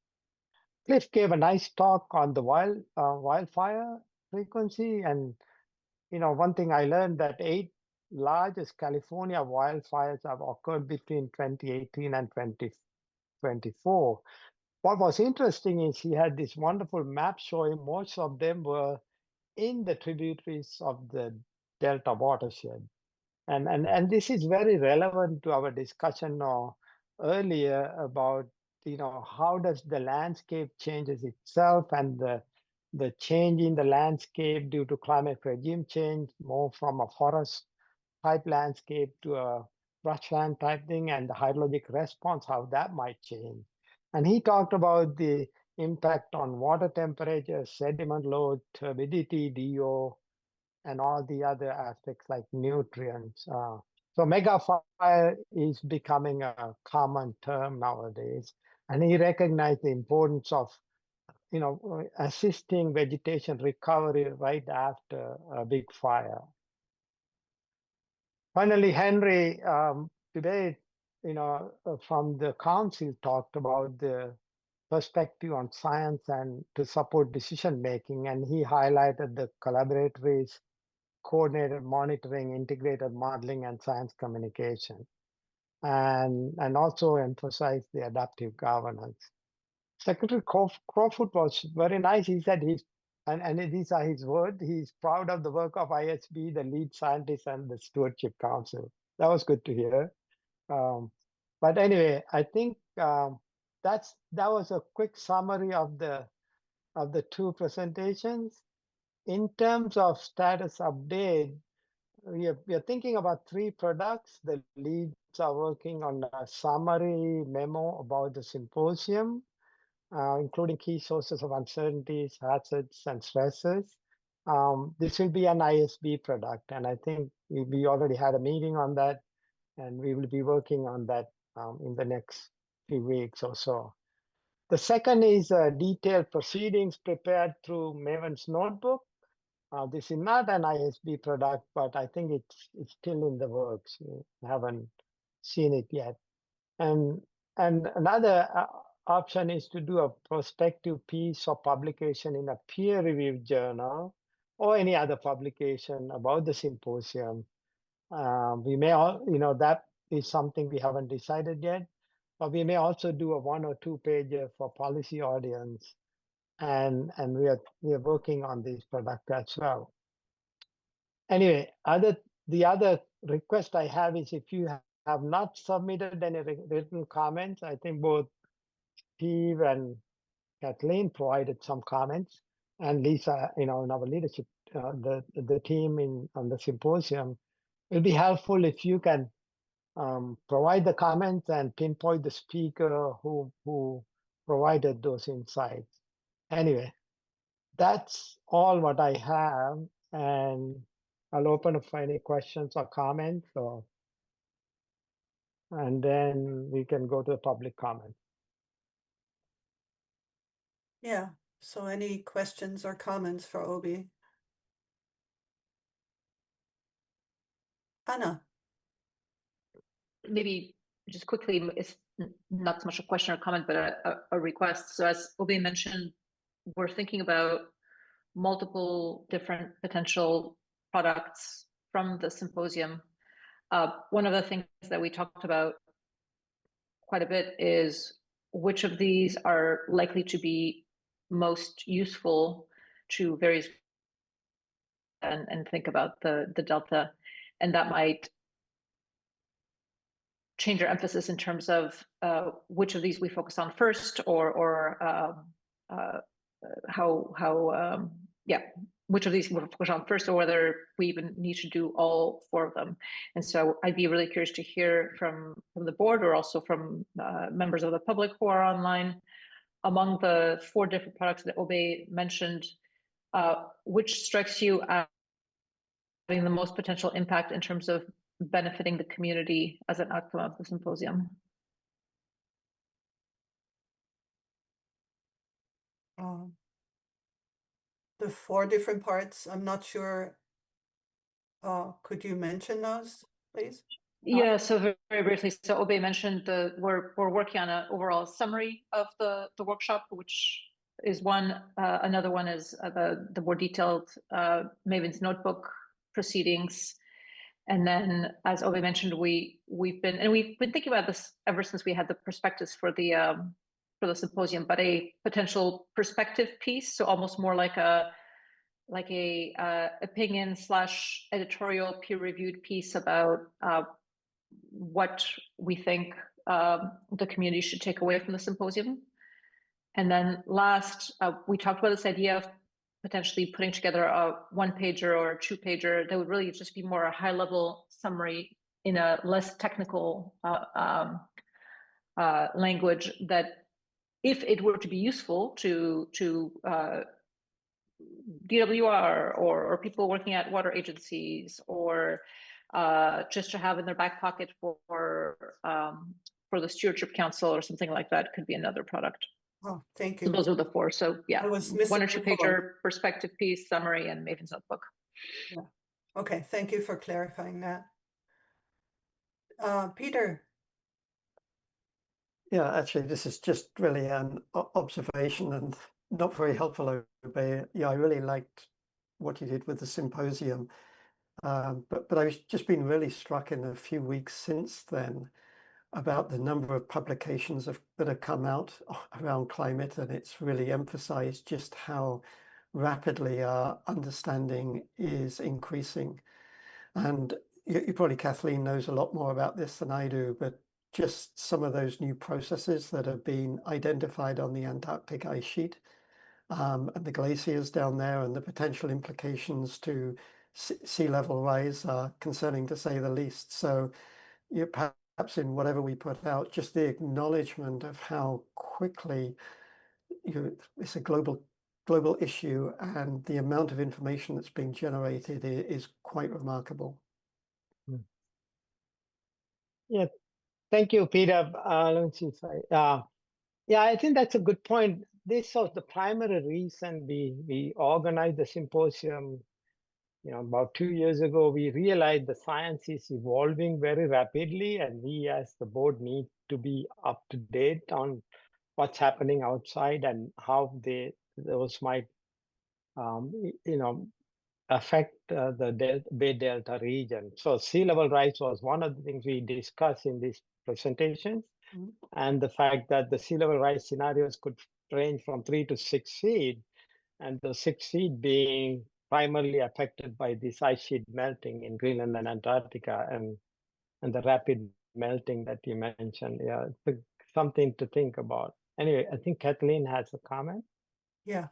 Cliff gave a nice talk on the wildfire frequency, and one thing I learned that 8 largest California wildfires have occurred between 2018 and 2024. What was interesting is he had this wonderful map showing most of them were in the tributaries of the Delta watershed. And this is very relevant to our discussion earlier about, how does the landscape changes itself, and the change in the landscape due to climate regime change, more from a forest type landscape to a brushland type thing, and the hydrologic response, how that might change. And he talked about the impact on water temperature, sediment load, turbidity, DO, and all the other aspects like nutrients. So mega fire is becoming a common term nowadays. And he recognized the importance of assisting vegetation recovery right after a big fire. Finally, Henry, today, from the council talked about the perspective on science and to support decision making, and he highlighted the collaboratories, coordinated monitoring, integrated modeling, and science communication, and also emphasized the adaptive governance. Secretary Crawford was very nice. He said and these are his words, he's proud of the work of ISB, the lead scientist, and the Stewardship Council. That was good to hear. But anyway, I think that was a quick summary of the two presentations. In terms of status update, we are thinking about 3 products. The leads are working on a summary memo about the symposium, including key sources of uncertainties, hazards, and stresses. This will be an ISB product, and I think we already had a meeting on that, and we will be working on that in the next few weeks or so. The second is detailed proceedings prepared through Maven's notebook. This is not an ISB product, but I think it's still in the works. We haven't seen it yet. And another option is to do a prospective piece or publication in a peer-reviewed journal or any other publication about the symposium. We may that is something we haven't decided yet, but we may also do a 1 or 2 pager for policy audience, and we are working on this product as well. Anyway, the other request I have is if you have not submitted any written comments, I think both Steve and Kathleen provided some comments, and Lisa, in our leadership, the team on the symposium. It'll be helpful if you can provide the comments and pinpoint the speaker who provided those insights. Anyway, that's all what I have, and I'll open up for any questions or comments, and then we can go to the public comment. Yeah, so any questions or comments for Obi? Anna. Maybe just quickly, it's not so much a question or comment, but a request. So as Obi mentioned, we're thinking about multiple different potential products from the symposium. One of the things that we talked about quite a bit is which of these are likely to be most useful to various, and think about the Delta, and that might change our emphasis in terms of which of these we focus on first, or which of these we'll focus on first, or whether we even need to do all 4 of them. And so I'd be really curious to hear from the board, or also from members of the public who are online, among the 4 different products that Obi mentioned, which strikes you as having the most potential impact in terms of benefiting the community as an outcome of the symposium? The 4 different parts, I'm not sure. Could you mention those, please? Yeah, so very briefly, so Obi mentioned we're working on an overall summary of the workshop, which is one. Another one is the more detailed Maven's notebook proceedings. And then, as Obi mentioned, we've been thinking about this ever since we had the prospectus for the symposium, but a potential perspective piece, so almost more like a opinion / editorial peer-reviewed piece about what we think the community should take away from the symposium. And then last, we talked about this idea of potentially putting together a 1-pager or a 2-pager that would really just be more a high-level summary in a less technical language, that if it were to be useful to DWR or people working at water agencies, or just to have in their back pocket for the Stewardship Council or something like that, could be another product. Oh, thank So you. those are the four. So yeah, I was one missing or the two fourth. pager, perspective piece, summary, and Maven's notebook. Yeah. Okay, thank you for clarifying that. Peter. Yeah, actually, this is just really an observation and not very helpful. Yeah, I really liked what you did with the symposium. But I've just been really struck in a few weeks since then about the number of publications that have come out around climate, and it's really emphasized just how rapidly our understanding is increasing. And you probably, Kathleen, knows a lot more about this than I do, but just some of those new processes that have been identified on the Antarctic ice sheet and the glaciers down there, and the potential implications to sea level rise are concerning, to say the least. So perhaps in whatever we put out, just the acknowledgement of how quickly it's a global issue, and the amount of information that's being generated is quite remarkable. Yeah, thank you, Peter. Let me see if yeah, I think that's a good point. This was the primary reason we organized the symposium. About 2 years ago, we realized the science is evolving very rapidly, and we as the board need to be up to date on what's happening outside and how those might, affect the Bay Delta region. So sea level rise was one of the things we discussed in these presentations, and the fact that the sea level rise scenarios could range from 3 to 6 feet, and the 6 feet being primarily affected by this ice sheet melting in Greenland and Antarctica, and the rapid melting that you mentioned. Yeah, it's something to think about. Anyway, I think Kathleen has a comment. Yeah.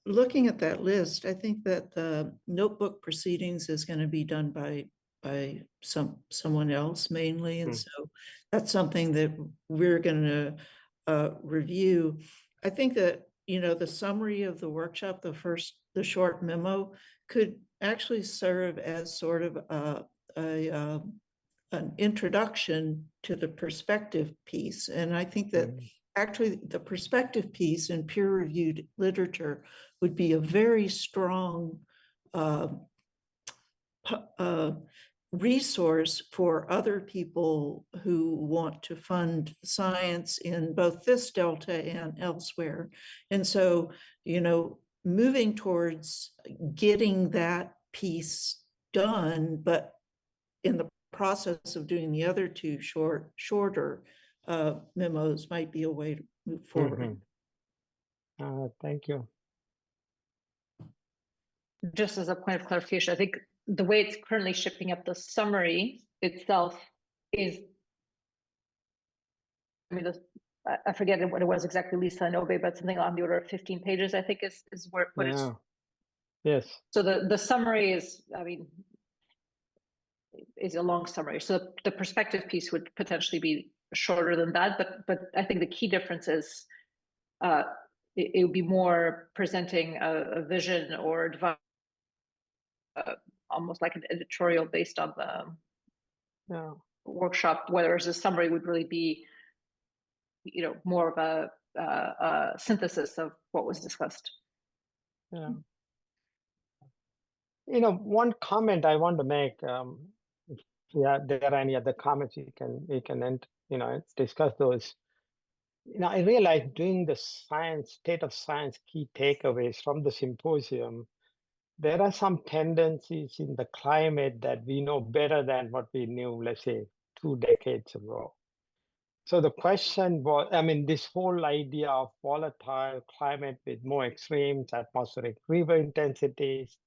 Looking at that list, I think that the notebook proceedings is going to be done by someone else mainly, and so that's something that we're going to review. I think that the summary of the workshop, the short memo, could actually serve as sort of an introduction to the perspective piece, and I think that actually the perspective piece in peer-reviewed literature would be a very strong resource for other people who want to fund science in both this delta and elsewhere. And so, moving towards getting that piece done, but in the process of doing the other two shorter memos might be a way to move forward. Thank you. Just as a point of clarification, I think the way it's currently shipping up, the summary itself is, I forget what it was exactly, Lisa and Obe, but something on the order of 15 pages, I think is where what it's. Yes. So the summary is, is a long summary. So the perspective piece would potentially be shorter than that, but I think the key difference is it would be more presenting a vision or advice, almost like an editorial based on the workshop, whereas a summary would really be, more of a synthesis of what was discussed. Yeah. One comment I want to make, if there are any other comments, we can discuss those. I realized doing the State of Science key takeaways from the symposium, there are some tendencies in the climate that we know better than what we knew, let's say, 2 decades ago. So the question was, this whole idea of volatile climate with more extremes, atmospheric river intensities,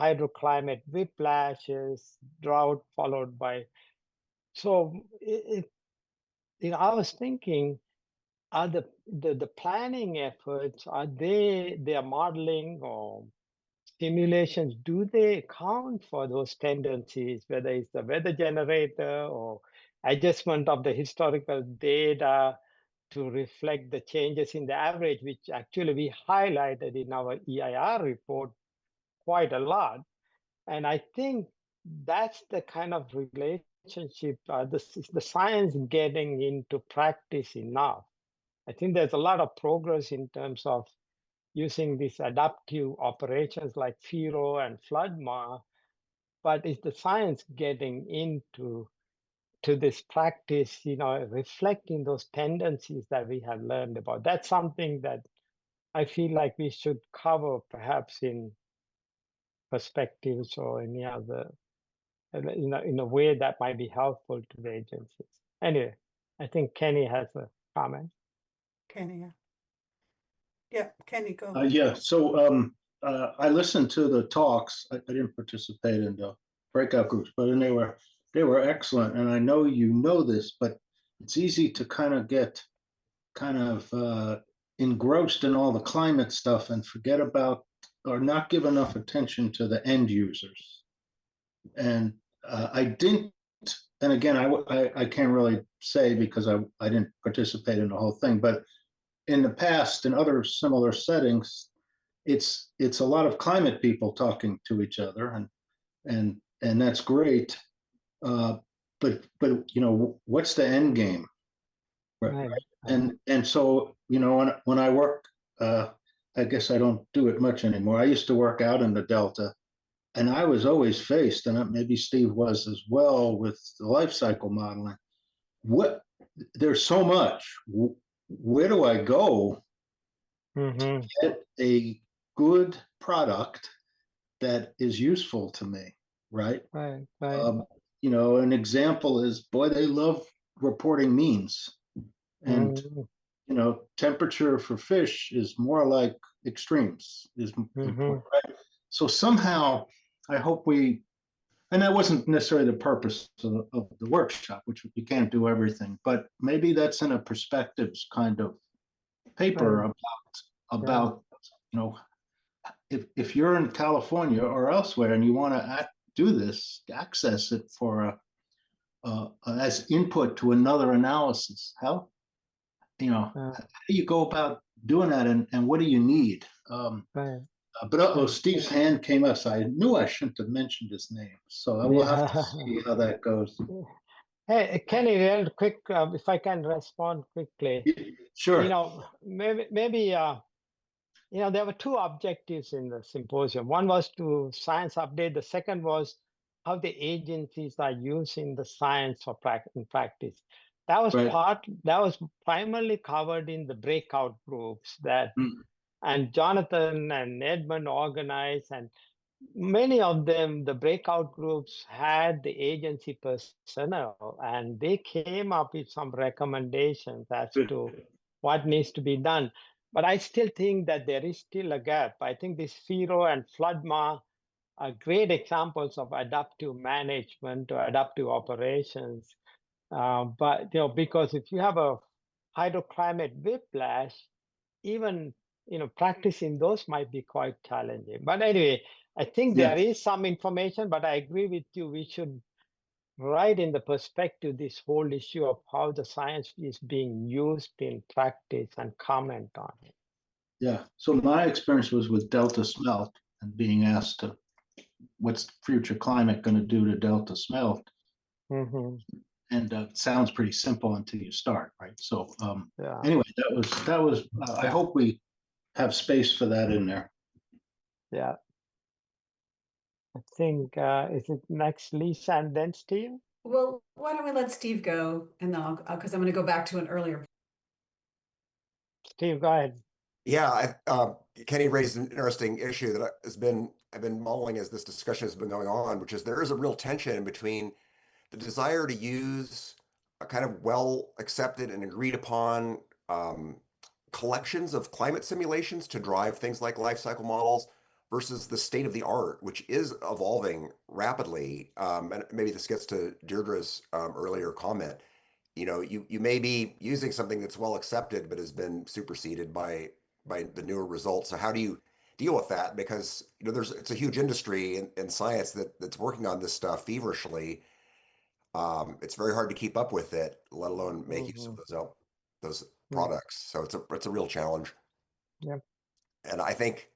hydroclimate whiplashes, drought followed by. So I was thinking, are the planning efforts, are their modeling or simulations, do they account for those tendencies, whether it's the weather generator or adjustment of the historical data to reflect the changes in the average, which actually we highlighted in our EIR report quite a lot. And I think that's the kind of relationship, the science getting into practice enough? I think there's a lot of progress in terms of using these adaptive operations like FIRO and FLOODMA, but is the science getting into this practice, reflecting those tendencies that we have learned about? That's something that I feel like we should cover perhaps in perspectives or any other, in a way that might be helpful to the agencies. Anyway, I think Kenny has a comment. Kenny, yeah, Kenny, go. Yeah, so I listened to the talks. I didn't participate in the breakout groups, but they were excellent. And I know you know this, but it's easy to kind of get engrossed in all the climate stuff and forget about or not give enough attention to the end users. And I didn't, and again, I can't really say because I didn't participate in the whole thing, but in the past, in other similar settings, it's a lot of climate people talking to each other, and that's great. But what's the end game? Right. And so when I work, I guess I don't do it much anymore. I used to work out in the Delta, and I was always faced, and maybe Steve was as well, with the life cycle modeling. There's so much. Where do I go to get a good product that is useful to me, right? Right. An example is, boy, they love reporting means. And, temperature for fish is more like extremes, right? So somehow, I hope and that wasn't necessarily the purpose of the workshop, which you can't do everything, but maybe that's in a perspectives kind of paper about if you're in California or elsewhere and you want to do this, access it for as input to another analysis. How do you go about doing that, and what do you need? But Steve's hand came up, so I knew I shouldn't have mentioned his name. So I will have to see how that goes. Hey, Kenny, real quick, if I can respond quickly. Sure. Maybe there were two objectives in the symposium. One was to science update. The second was how the agencies are using the science in practice. That was primarily covered in the breakout groups and Jonathan and Edmund organized, and many of them, the breakout groups had the agency personnel, and they came up with some recommendations as to what needs to be done. But I still think that there is still a gap. I think this FIRO and FLOODMA are great examples of adaptive management or adaptive operations. But because if you have a hydroclimate whiplash, even practicing those might be quite challenging. But anyway, I think there is some information, but I agree with you. We should write in the perspective this whole issue of how the science is being used in practice and comment on it. Yeah. So my experience was with Delta smelt and being asked to, what's future climate going to do to Delta smelt? And it sounds pretty simple until you start, right? So anyway, that was. I hope we have space for that in there. Yeah. I think is it next Lisa and then Steve? Well, why don't we let Steve go, and then because I'm going to go back to an earlier. Steve, go ahead. Yeah, Kenny raised an interesting issue that I've been mulling as this discussion has been going on, which is there is a real tension between the desire to use a kind of well accepted and agreed upon collections of climate simulations to drive things like life cycle models versus the state of the art, which is evolving rapidly. And maybe this gets to Deirdre's earlier comment. You may be using something that's well accepted but has been superseded by the newer results. So how do you deal with that? Because it's a huge industry in science that's working on this stuff feverishly. It's very hard to keep up with it, let alone make use of those products. So it's a real challenge. Yep. And I think,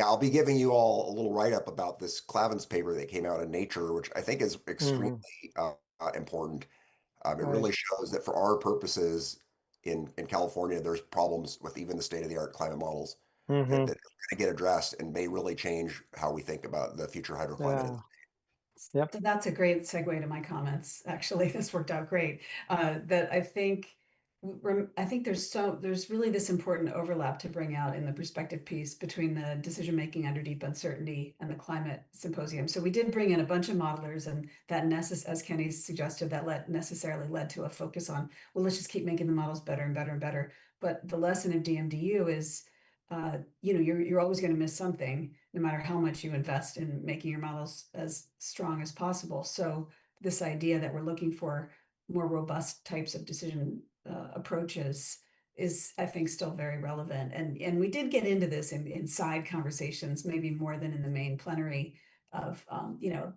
I'll be giving you all a little write-up about this Clavins paper that came out in Nature, which I think is extremely important. It Right. really shows that for our purposes in California, there's problems with even the state-of-the-art climate models that Mm-hmm. are going to get addressed and may really change how we think about the future hydroclimate. Yeah. Yep. So that's a great segue to my comments. Actually, this worked out great. That I think there's really this important overlap to bring out in the perspective piece between the decision making under deep uncertainty and the climate symposium. So we did bring in a bunch of modelers, and that as Kenny suggested, that necessarily led to a focus on, well, let's just keep making the models better and better and better. But the lesson of DMDU is, you're always going to miss something, no matter how much you invest in making your models as strong as possible. So this idea that we're looking for more robust types of decision approaches is, I think, still very relevant. And we did get into this in side conversations, maybe more than in the main plenary, of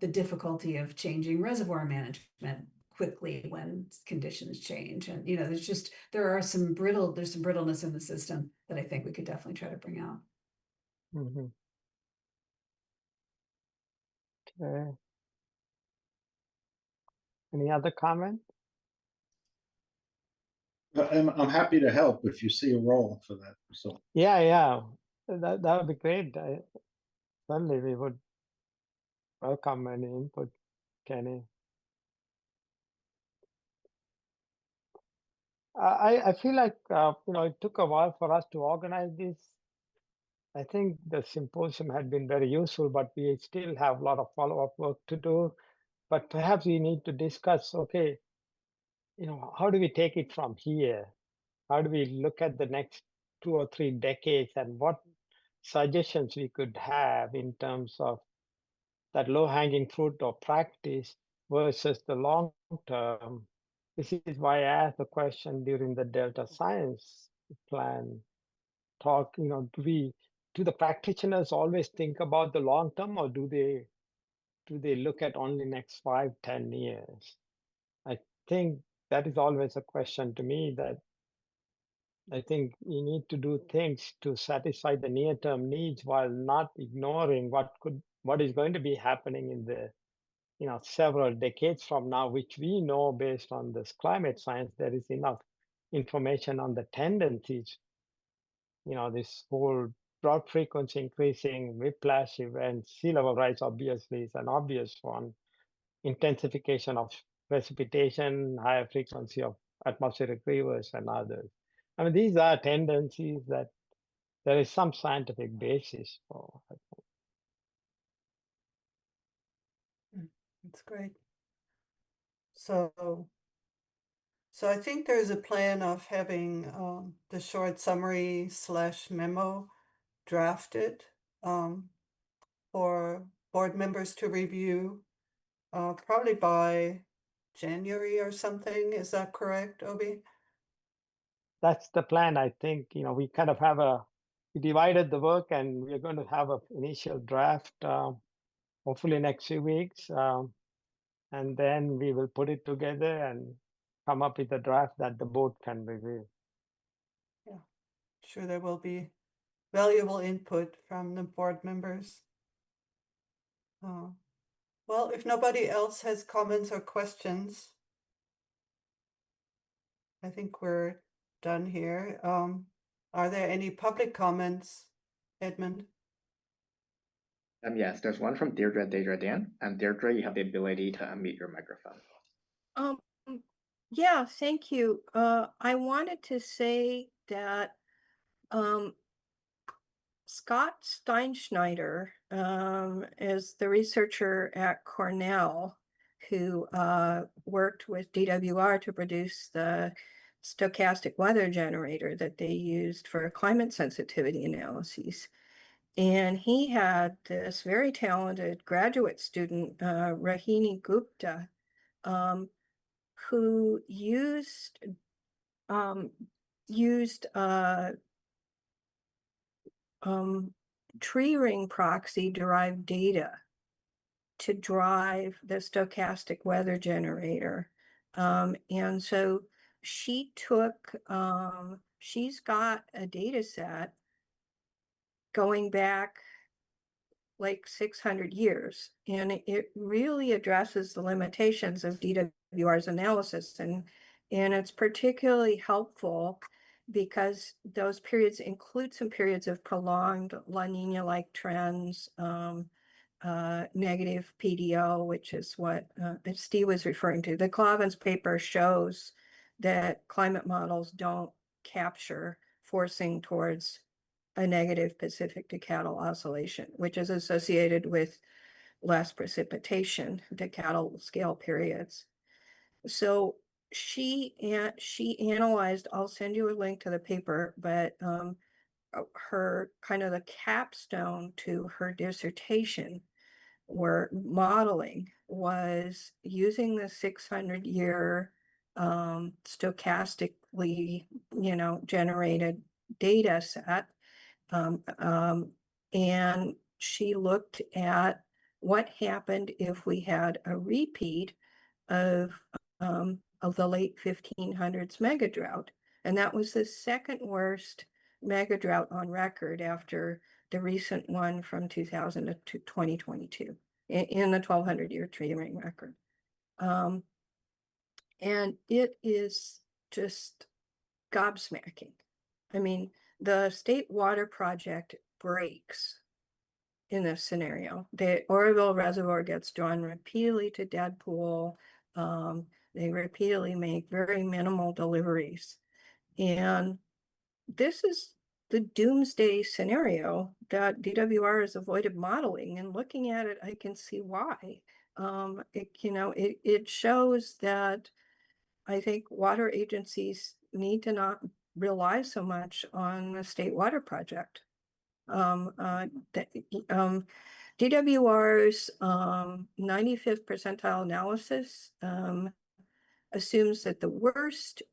the difficulty of changing reservoir management quickly when conditions change. And there's some brittleness in the system that I think we could definitely try to bring out. Mm-hmm. Okay. Any other comment? I'm happy to help if you see a role for that. So Yeah. That would be great. Certainly we would welcome any input, Kenny. I feel like it took a while for us to organize this. I think the symposium had been very useful, but we still have a lot of follow-up work to do. But perhaps we need to discuss, okay, how do we take it from here? How do we look at the next 2 or 3 decades, and what suggestions we could have in terms of that low-hanging fruit or practice versus the long term? This is why I asked the question during the Delta Science Plan talk. Do the practitioners always think about the long term, or do they look at only next 5-10 years? I think that is always a question to me, that I think we need to do things to satisfy the near-term needs while not ignoring what is going to be happening in the several decades from now, which we know based on this climate science, there is enough information on the tendencies. This whole drought frequency increasing, whiplash events, sea level rise obviously is an obvious one, intensification of precipitation, higher frequency of atmospheric rivers, and others. I mean, these are tendencies that there is some scientific basis for. That's great. So I think there's a plan of having the short summary / memo drafted for board members to review probably by January or something. Is that correct, Obi? That's the plan. I think, we kind of we divided the work, and we're going to have an initial draft, hopefully next few weeks. And then we will put it together and come up with a draft that the board can review. Yeah, sure there will be valuable input from the board members. Well, if nobody else has comments or questions, I think we're done here. Are there any public comments, Edmund? Yes, there's one from Deirdre Dan. And Deirdre, you have the ability to unmute your microphone. Yeah, thank you. I wanted to say that Scott Steinschneider is the researcher at Cornell who worked with DWR to produce the stochastic weather generator that they used for climate sensitivity analyses. And he had this very talented graduate student, Rahini Gupta, who used tree ring proxy derived data to drive the stochastic weather generator. And so she took, she's got a data set going back like 600 years, and it really addresses the limitations of DWR's analysis. And it's particularly helpful because those periods include some periods of prolonged La Nina-like trends, negative PDO, which is what Steve was referring to. The Clavins paper shows that climate models don't capture forcing towards a negative Pacific to cattle oscillation, which is associated with less precipitation to cattle scale periods. So she analyzed, I'll send you a link to the paper, but her kind of the capstone to her dissertation or modeling was using the 600-year stochastically, generated data set. And she looked at what happened if we had a repeat of the late 1500s mega drought. And that was the second worst mega drought on record after the recent one from 2000 to 2022 in the 1200-year tree ring record. And it is just gobsmacking. I mean, the State Water Project breaks in this scenario. The Oroville Reservoir gets drawn repeatedly to dead pool. They repeatedly make very minimal deliveries. And this is the doomsday scenario that DWR has avoided modeling, and looking at it, I can see why. It shows that I think water agencies need to not rely so much on the State Water Project. DWR's 95th percentile analysis assumes that the worst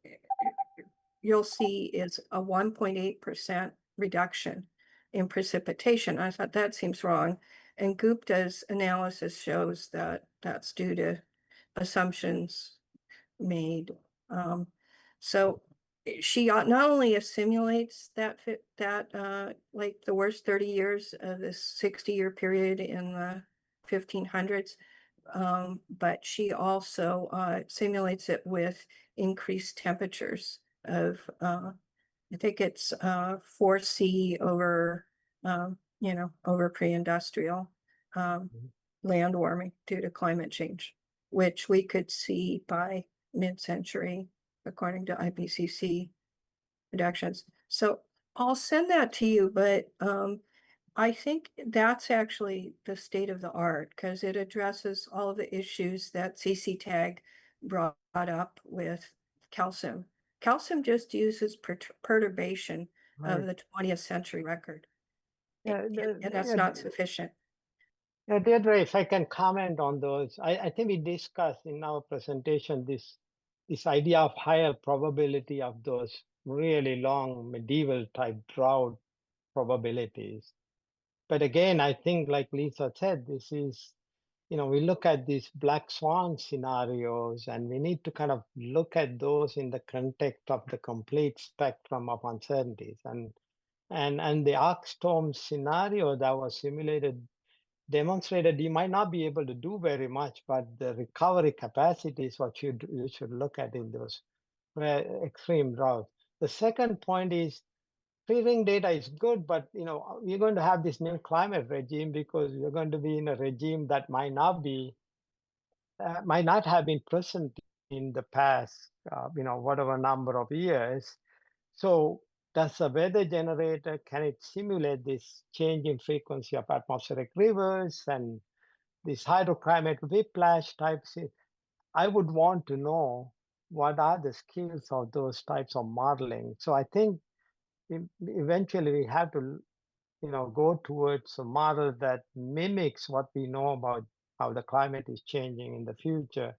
you'll see is a 1.8% reduction in precipitation. I thought that seems wrong. And Gupta's analysis shows that that's due to assumptions made. So she not only assimilates that like the worst 30 years of this 60-year period in the 1500s, but she also simulates it with increased temperatures of I think it's 4C over over pre-industrial land warming due to climate change, which we could see by mid-century according to IPCC projections. So I'll send that to you, but I think that's actually the state of the art because it addresses all of the issues that CC-TAG brought up with calcium. Calcium just uses perturbation of the 20th century record. Yeah, and that's not sufficient. Yeah, Deirdre, if I can comment on those, I think we discussed in our presentation this idea of higher probability of those really long medieval type drought probabilities. But again, I think like Lisa said, this is, we look at these black swan scenarios and we need to kind of look at those in the context of the complete spectrum of uncertainties. And the arc storm scenario that was simulated demonstrated you might not be able to do very much, but the recovery capacity is what you should look at in those extreme droughts. The second point is tree ring data is good, but you're going to have this new climate regime because you're going to be in a regime that might not have been present in the past, whatever number of years. So does a weather generator, can it simulate this change in frequency of atmospheric rivers and this hydroclimate whiplash types? I would want to know what are the skills of those types of modeling. So I think eventually we have to, go towards a model that mimics what we know about how the climate is changing in the future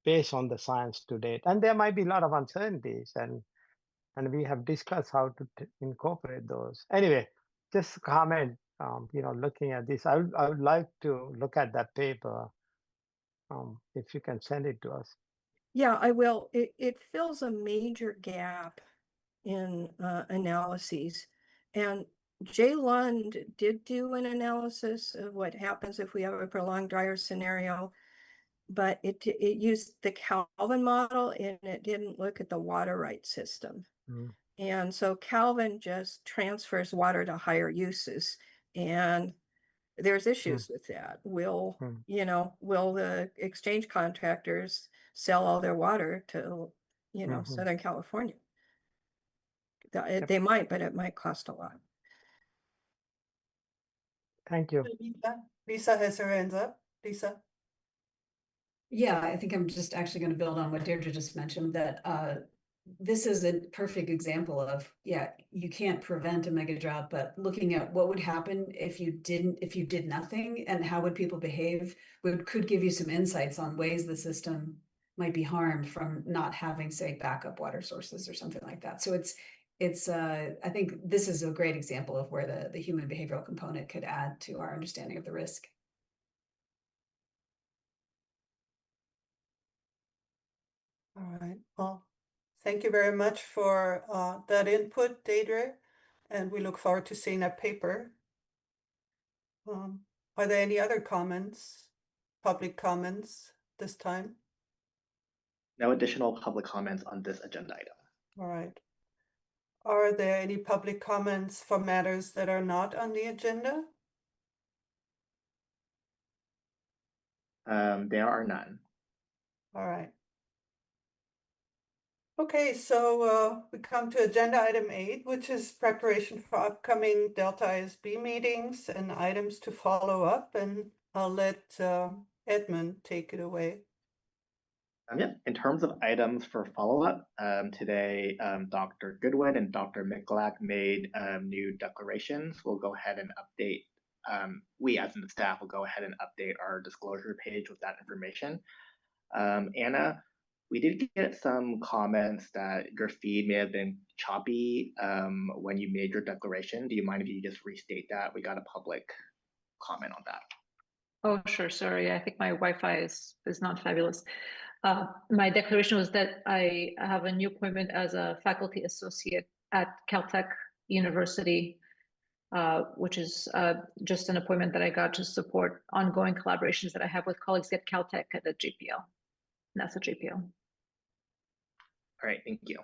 based on the science to date. And there might be a lot of uncertainties, and we have discussed how to incorporate those. Anyway, just a comment, looking at this, I would like to look at that paper, if you can send it to us. Yeah, I will. It fills a major gap in analyses. And Jay Lund did do an analysis of what happens if we have a prolonged drier scenario. but it used the Calvin model and it didn't look at the water rights system. And so Calvin just transfers water to higher uses, and there's issues with that. Will the exchange contractors sell all their water to, Southern California? They might, but it might cost a lot. Thank you. Lisa has her hands up. Lisa. Yeah, I think I'm just actually going to build on what Deirdre just mentioned, that this is a perfect example of, you can't prevent a mega drought, but looking at what would happen if you did nothing, and how would people behave, could give you some insights on ways the system might be harmed from not having, say, backup water sources or something like that. So it's I think this is a great example of where the human behavioral component could add to our understanding of the risk. All right. Well, thank you very much for that input, Deirdre, and we look forward to seeing that paper. Are there any other comments, public comments this time? No additional public comments on this agenda item. All right. Are there any public comments for matters that are not on the agenda? There are none. All right. Okay, so we come to agenda item 8, which is preparation for upcoming Delta ISB meetings and items to follow up, and I'll let Edmund take it away. In terms of items for follow-up, today Dr. Goodwin and Dr. Michalak made new declarations. We'll go ahead and update, we as in the staff will go ahead and update our disclosure page with that information. Anna, we did get some comments that your feed may have been choppy when you made your declaration. Do you mind if you just restate that? We got a public comment on that. Oh, sure. Sorry. I think my Wi-Fi is not fabulous. My declaration was that I have a new appointment as a faculty associate at Caltech University, which is just an appointment that I got to support ongoing collaborations that I have with colleagues at Caltech at the JPL. And that's a JPL. All right, thank you.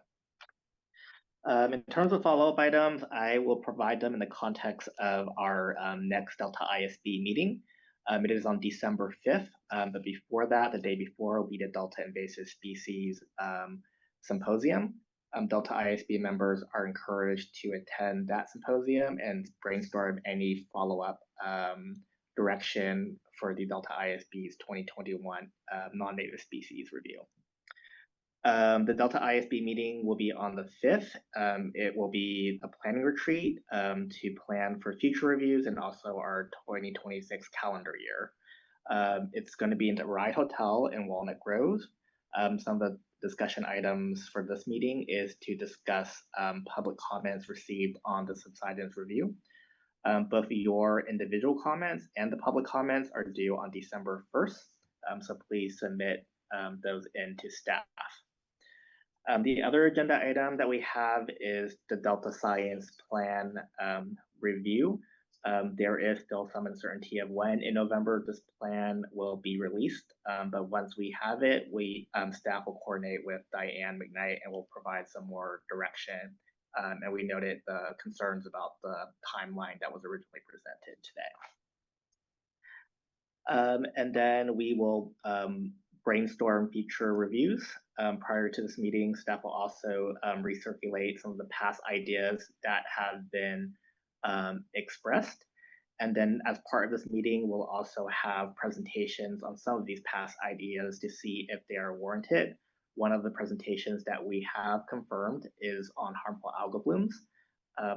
In terms of follow-up items, I will provide them in the context of our next Delta ISB meeting. It is on December 5th, but before that, the day before, will be the Delta Invasive Species Symposium. Delta ISB members are encouraged to attend that symposium and brainstorm any follow-up direction for the Delta ISB's 2021 non-native species review. The Delta ISB meeting will be on the 5th. It will be a planning retreat to plan for future reviews and also our 2026 calendar year. It's going to be in the Rye Hotel in Walnut Grove. Some of the discussion items for this meeting is to discuss public comments received on the Subsidence review. Both your individual comments and the public comments are due on December 1st, so please submit those in to staff. The other agenda item that we have is the Delta Science Plan review. There is still some uncertainty of when in November this plan will be released, but once we have it, staff will coordinate with Diane McKnight and will provide some more direction. And we noted the concerns about the timeline that was originally presented today. And then we will brainstorm future reviews. Prior to this meeting, staff will also recirculate some of the past ideas that have been expressed. And then as part of this meeting, we'll also have presentations on some of these past ideas to see if they are warranted. One of the presentations that we have confirmed is on harmful algal blooms.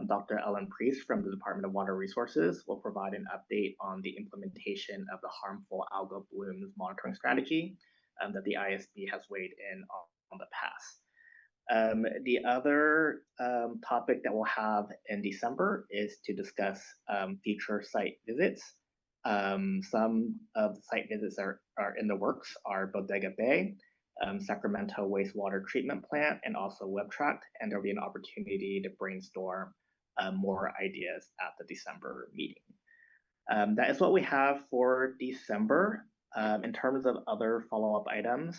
Dr. Ellen Priest from the Department of Water Resources will provide an update on the implementation of the harmful algal blooms monitoring strategy that the ISB has weighed in on the past. The other topic that we'll have in December is to discuss future site visits. Some of the site visits are in the works are Bodega Bay, Sacramento Wastewater Treatment Plant, and also WebTract, and there'll be an opportunity to brainstorm more ideas at the December meeting. That is what we have for December. In terms of other follow-up items,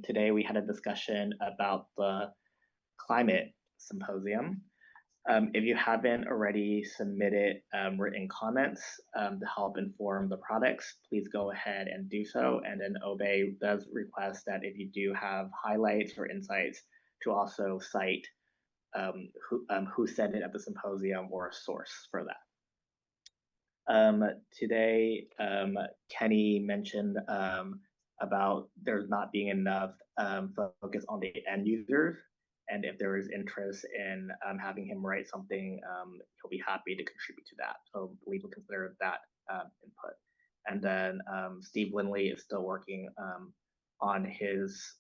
today we had a discussion about the climate symposium. If you haven't already submitted written comments to help inform the products, please go ahead and do so. And then Obey does request that if you do have highlights or insights, to also cite who said it at the symposium or a source for that. Today, Kenny mentioned about there not being enough focus on the end users. And if there is interest in having him write something, he'll be happy to contribute to that. So we will consider that input. And then Steve Lindley is still working on his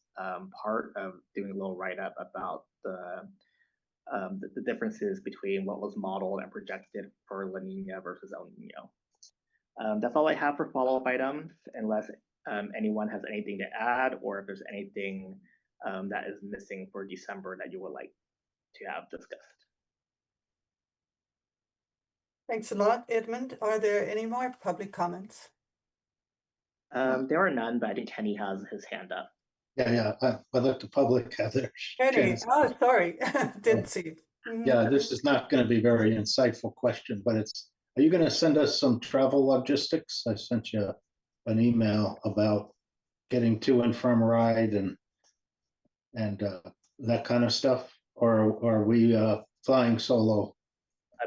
part of doing a little write-up about the differences between what was modeled and projected for La Nina versus El Nino. That's all I have for follow-up items, unless anyone has anything to add, or if there's anything that is missing for December that you would like to have discussed. Thanks a lot, Edmund. Are there any more public comments? There are none, but I think Kenny has his hand up. Yeah. I let the public have their Kenny, chance. oh, sorry, didn't see. Yeah, this is not going to be a very insightful question, but are you going to send us some travel logistics? I sent you an email about getting to and from ride and that kind of stuff, or are we flying solo?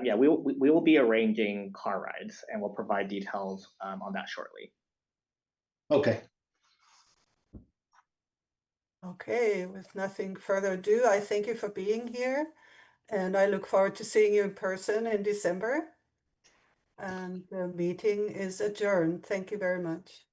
Yeah, we will be arranging car rides, and we'll provide details on that shortly. Okay. Okay, with nothing further ado, I thank you for being here, and I look forward to seeing you in person in December. And the meeting is adjourned. Thank you very much.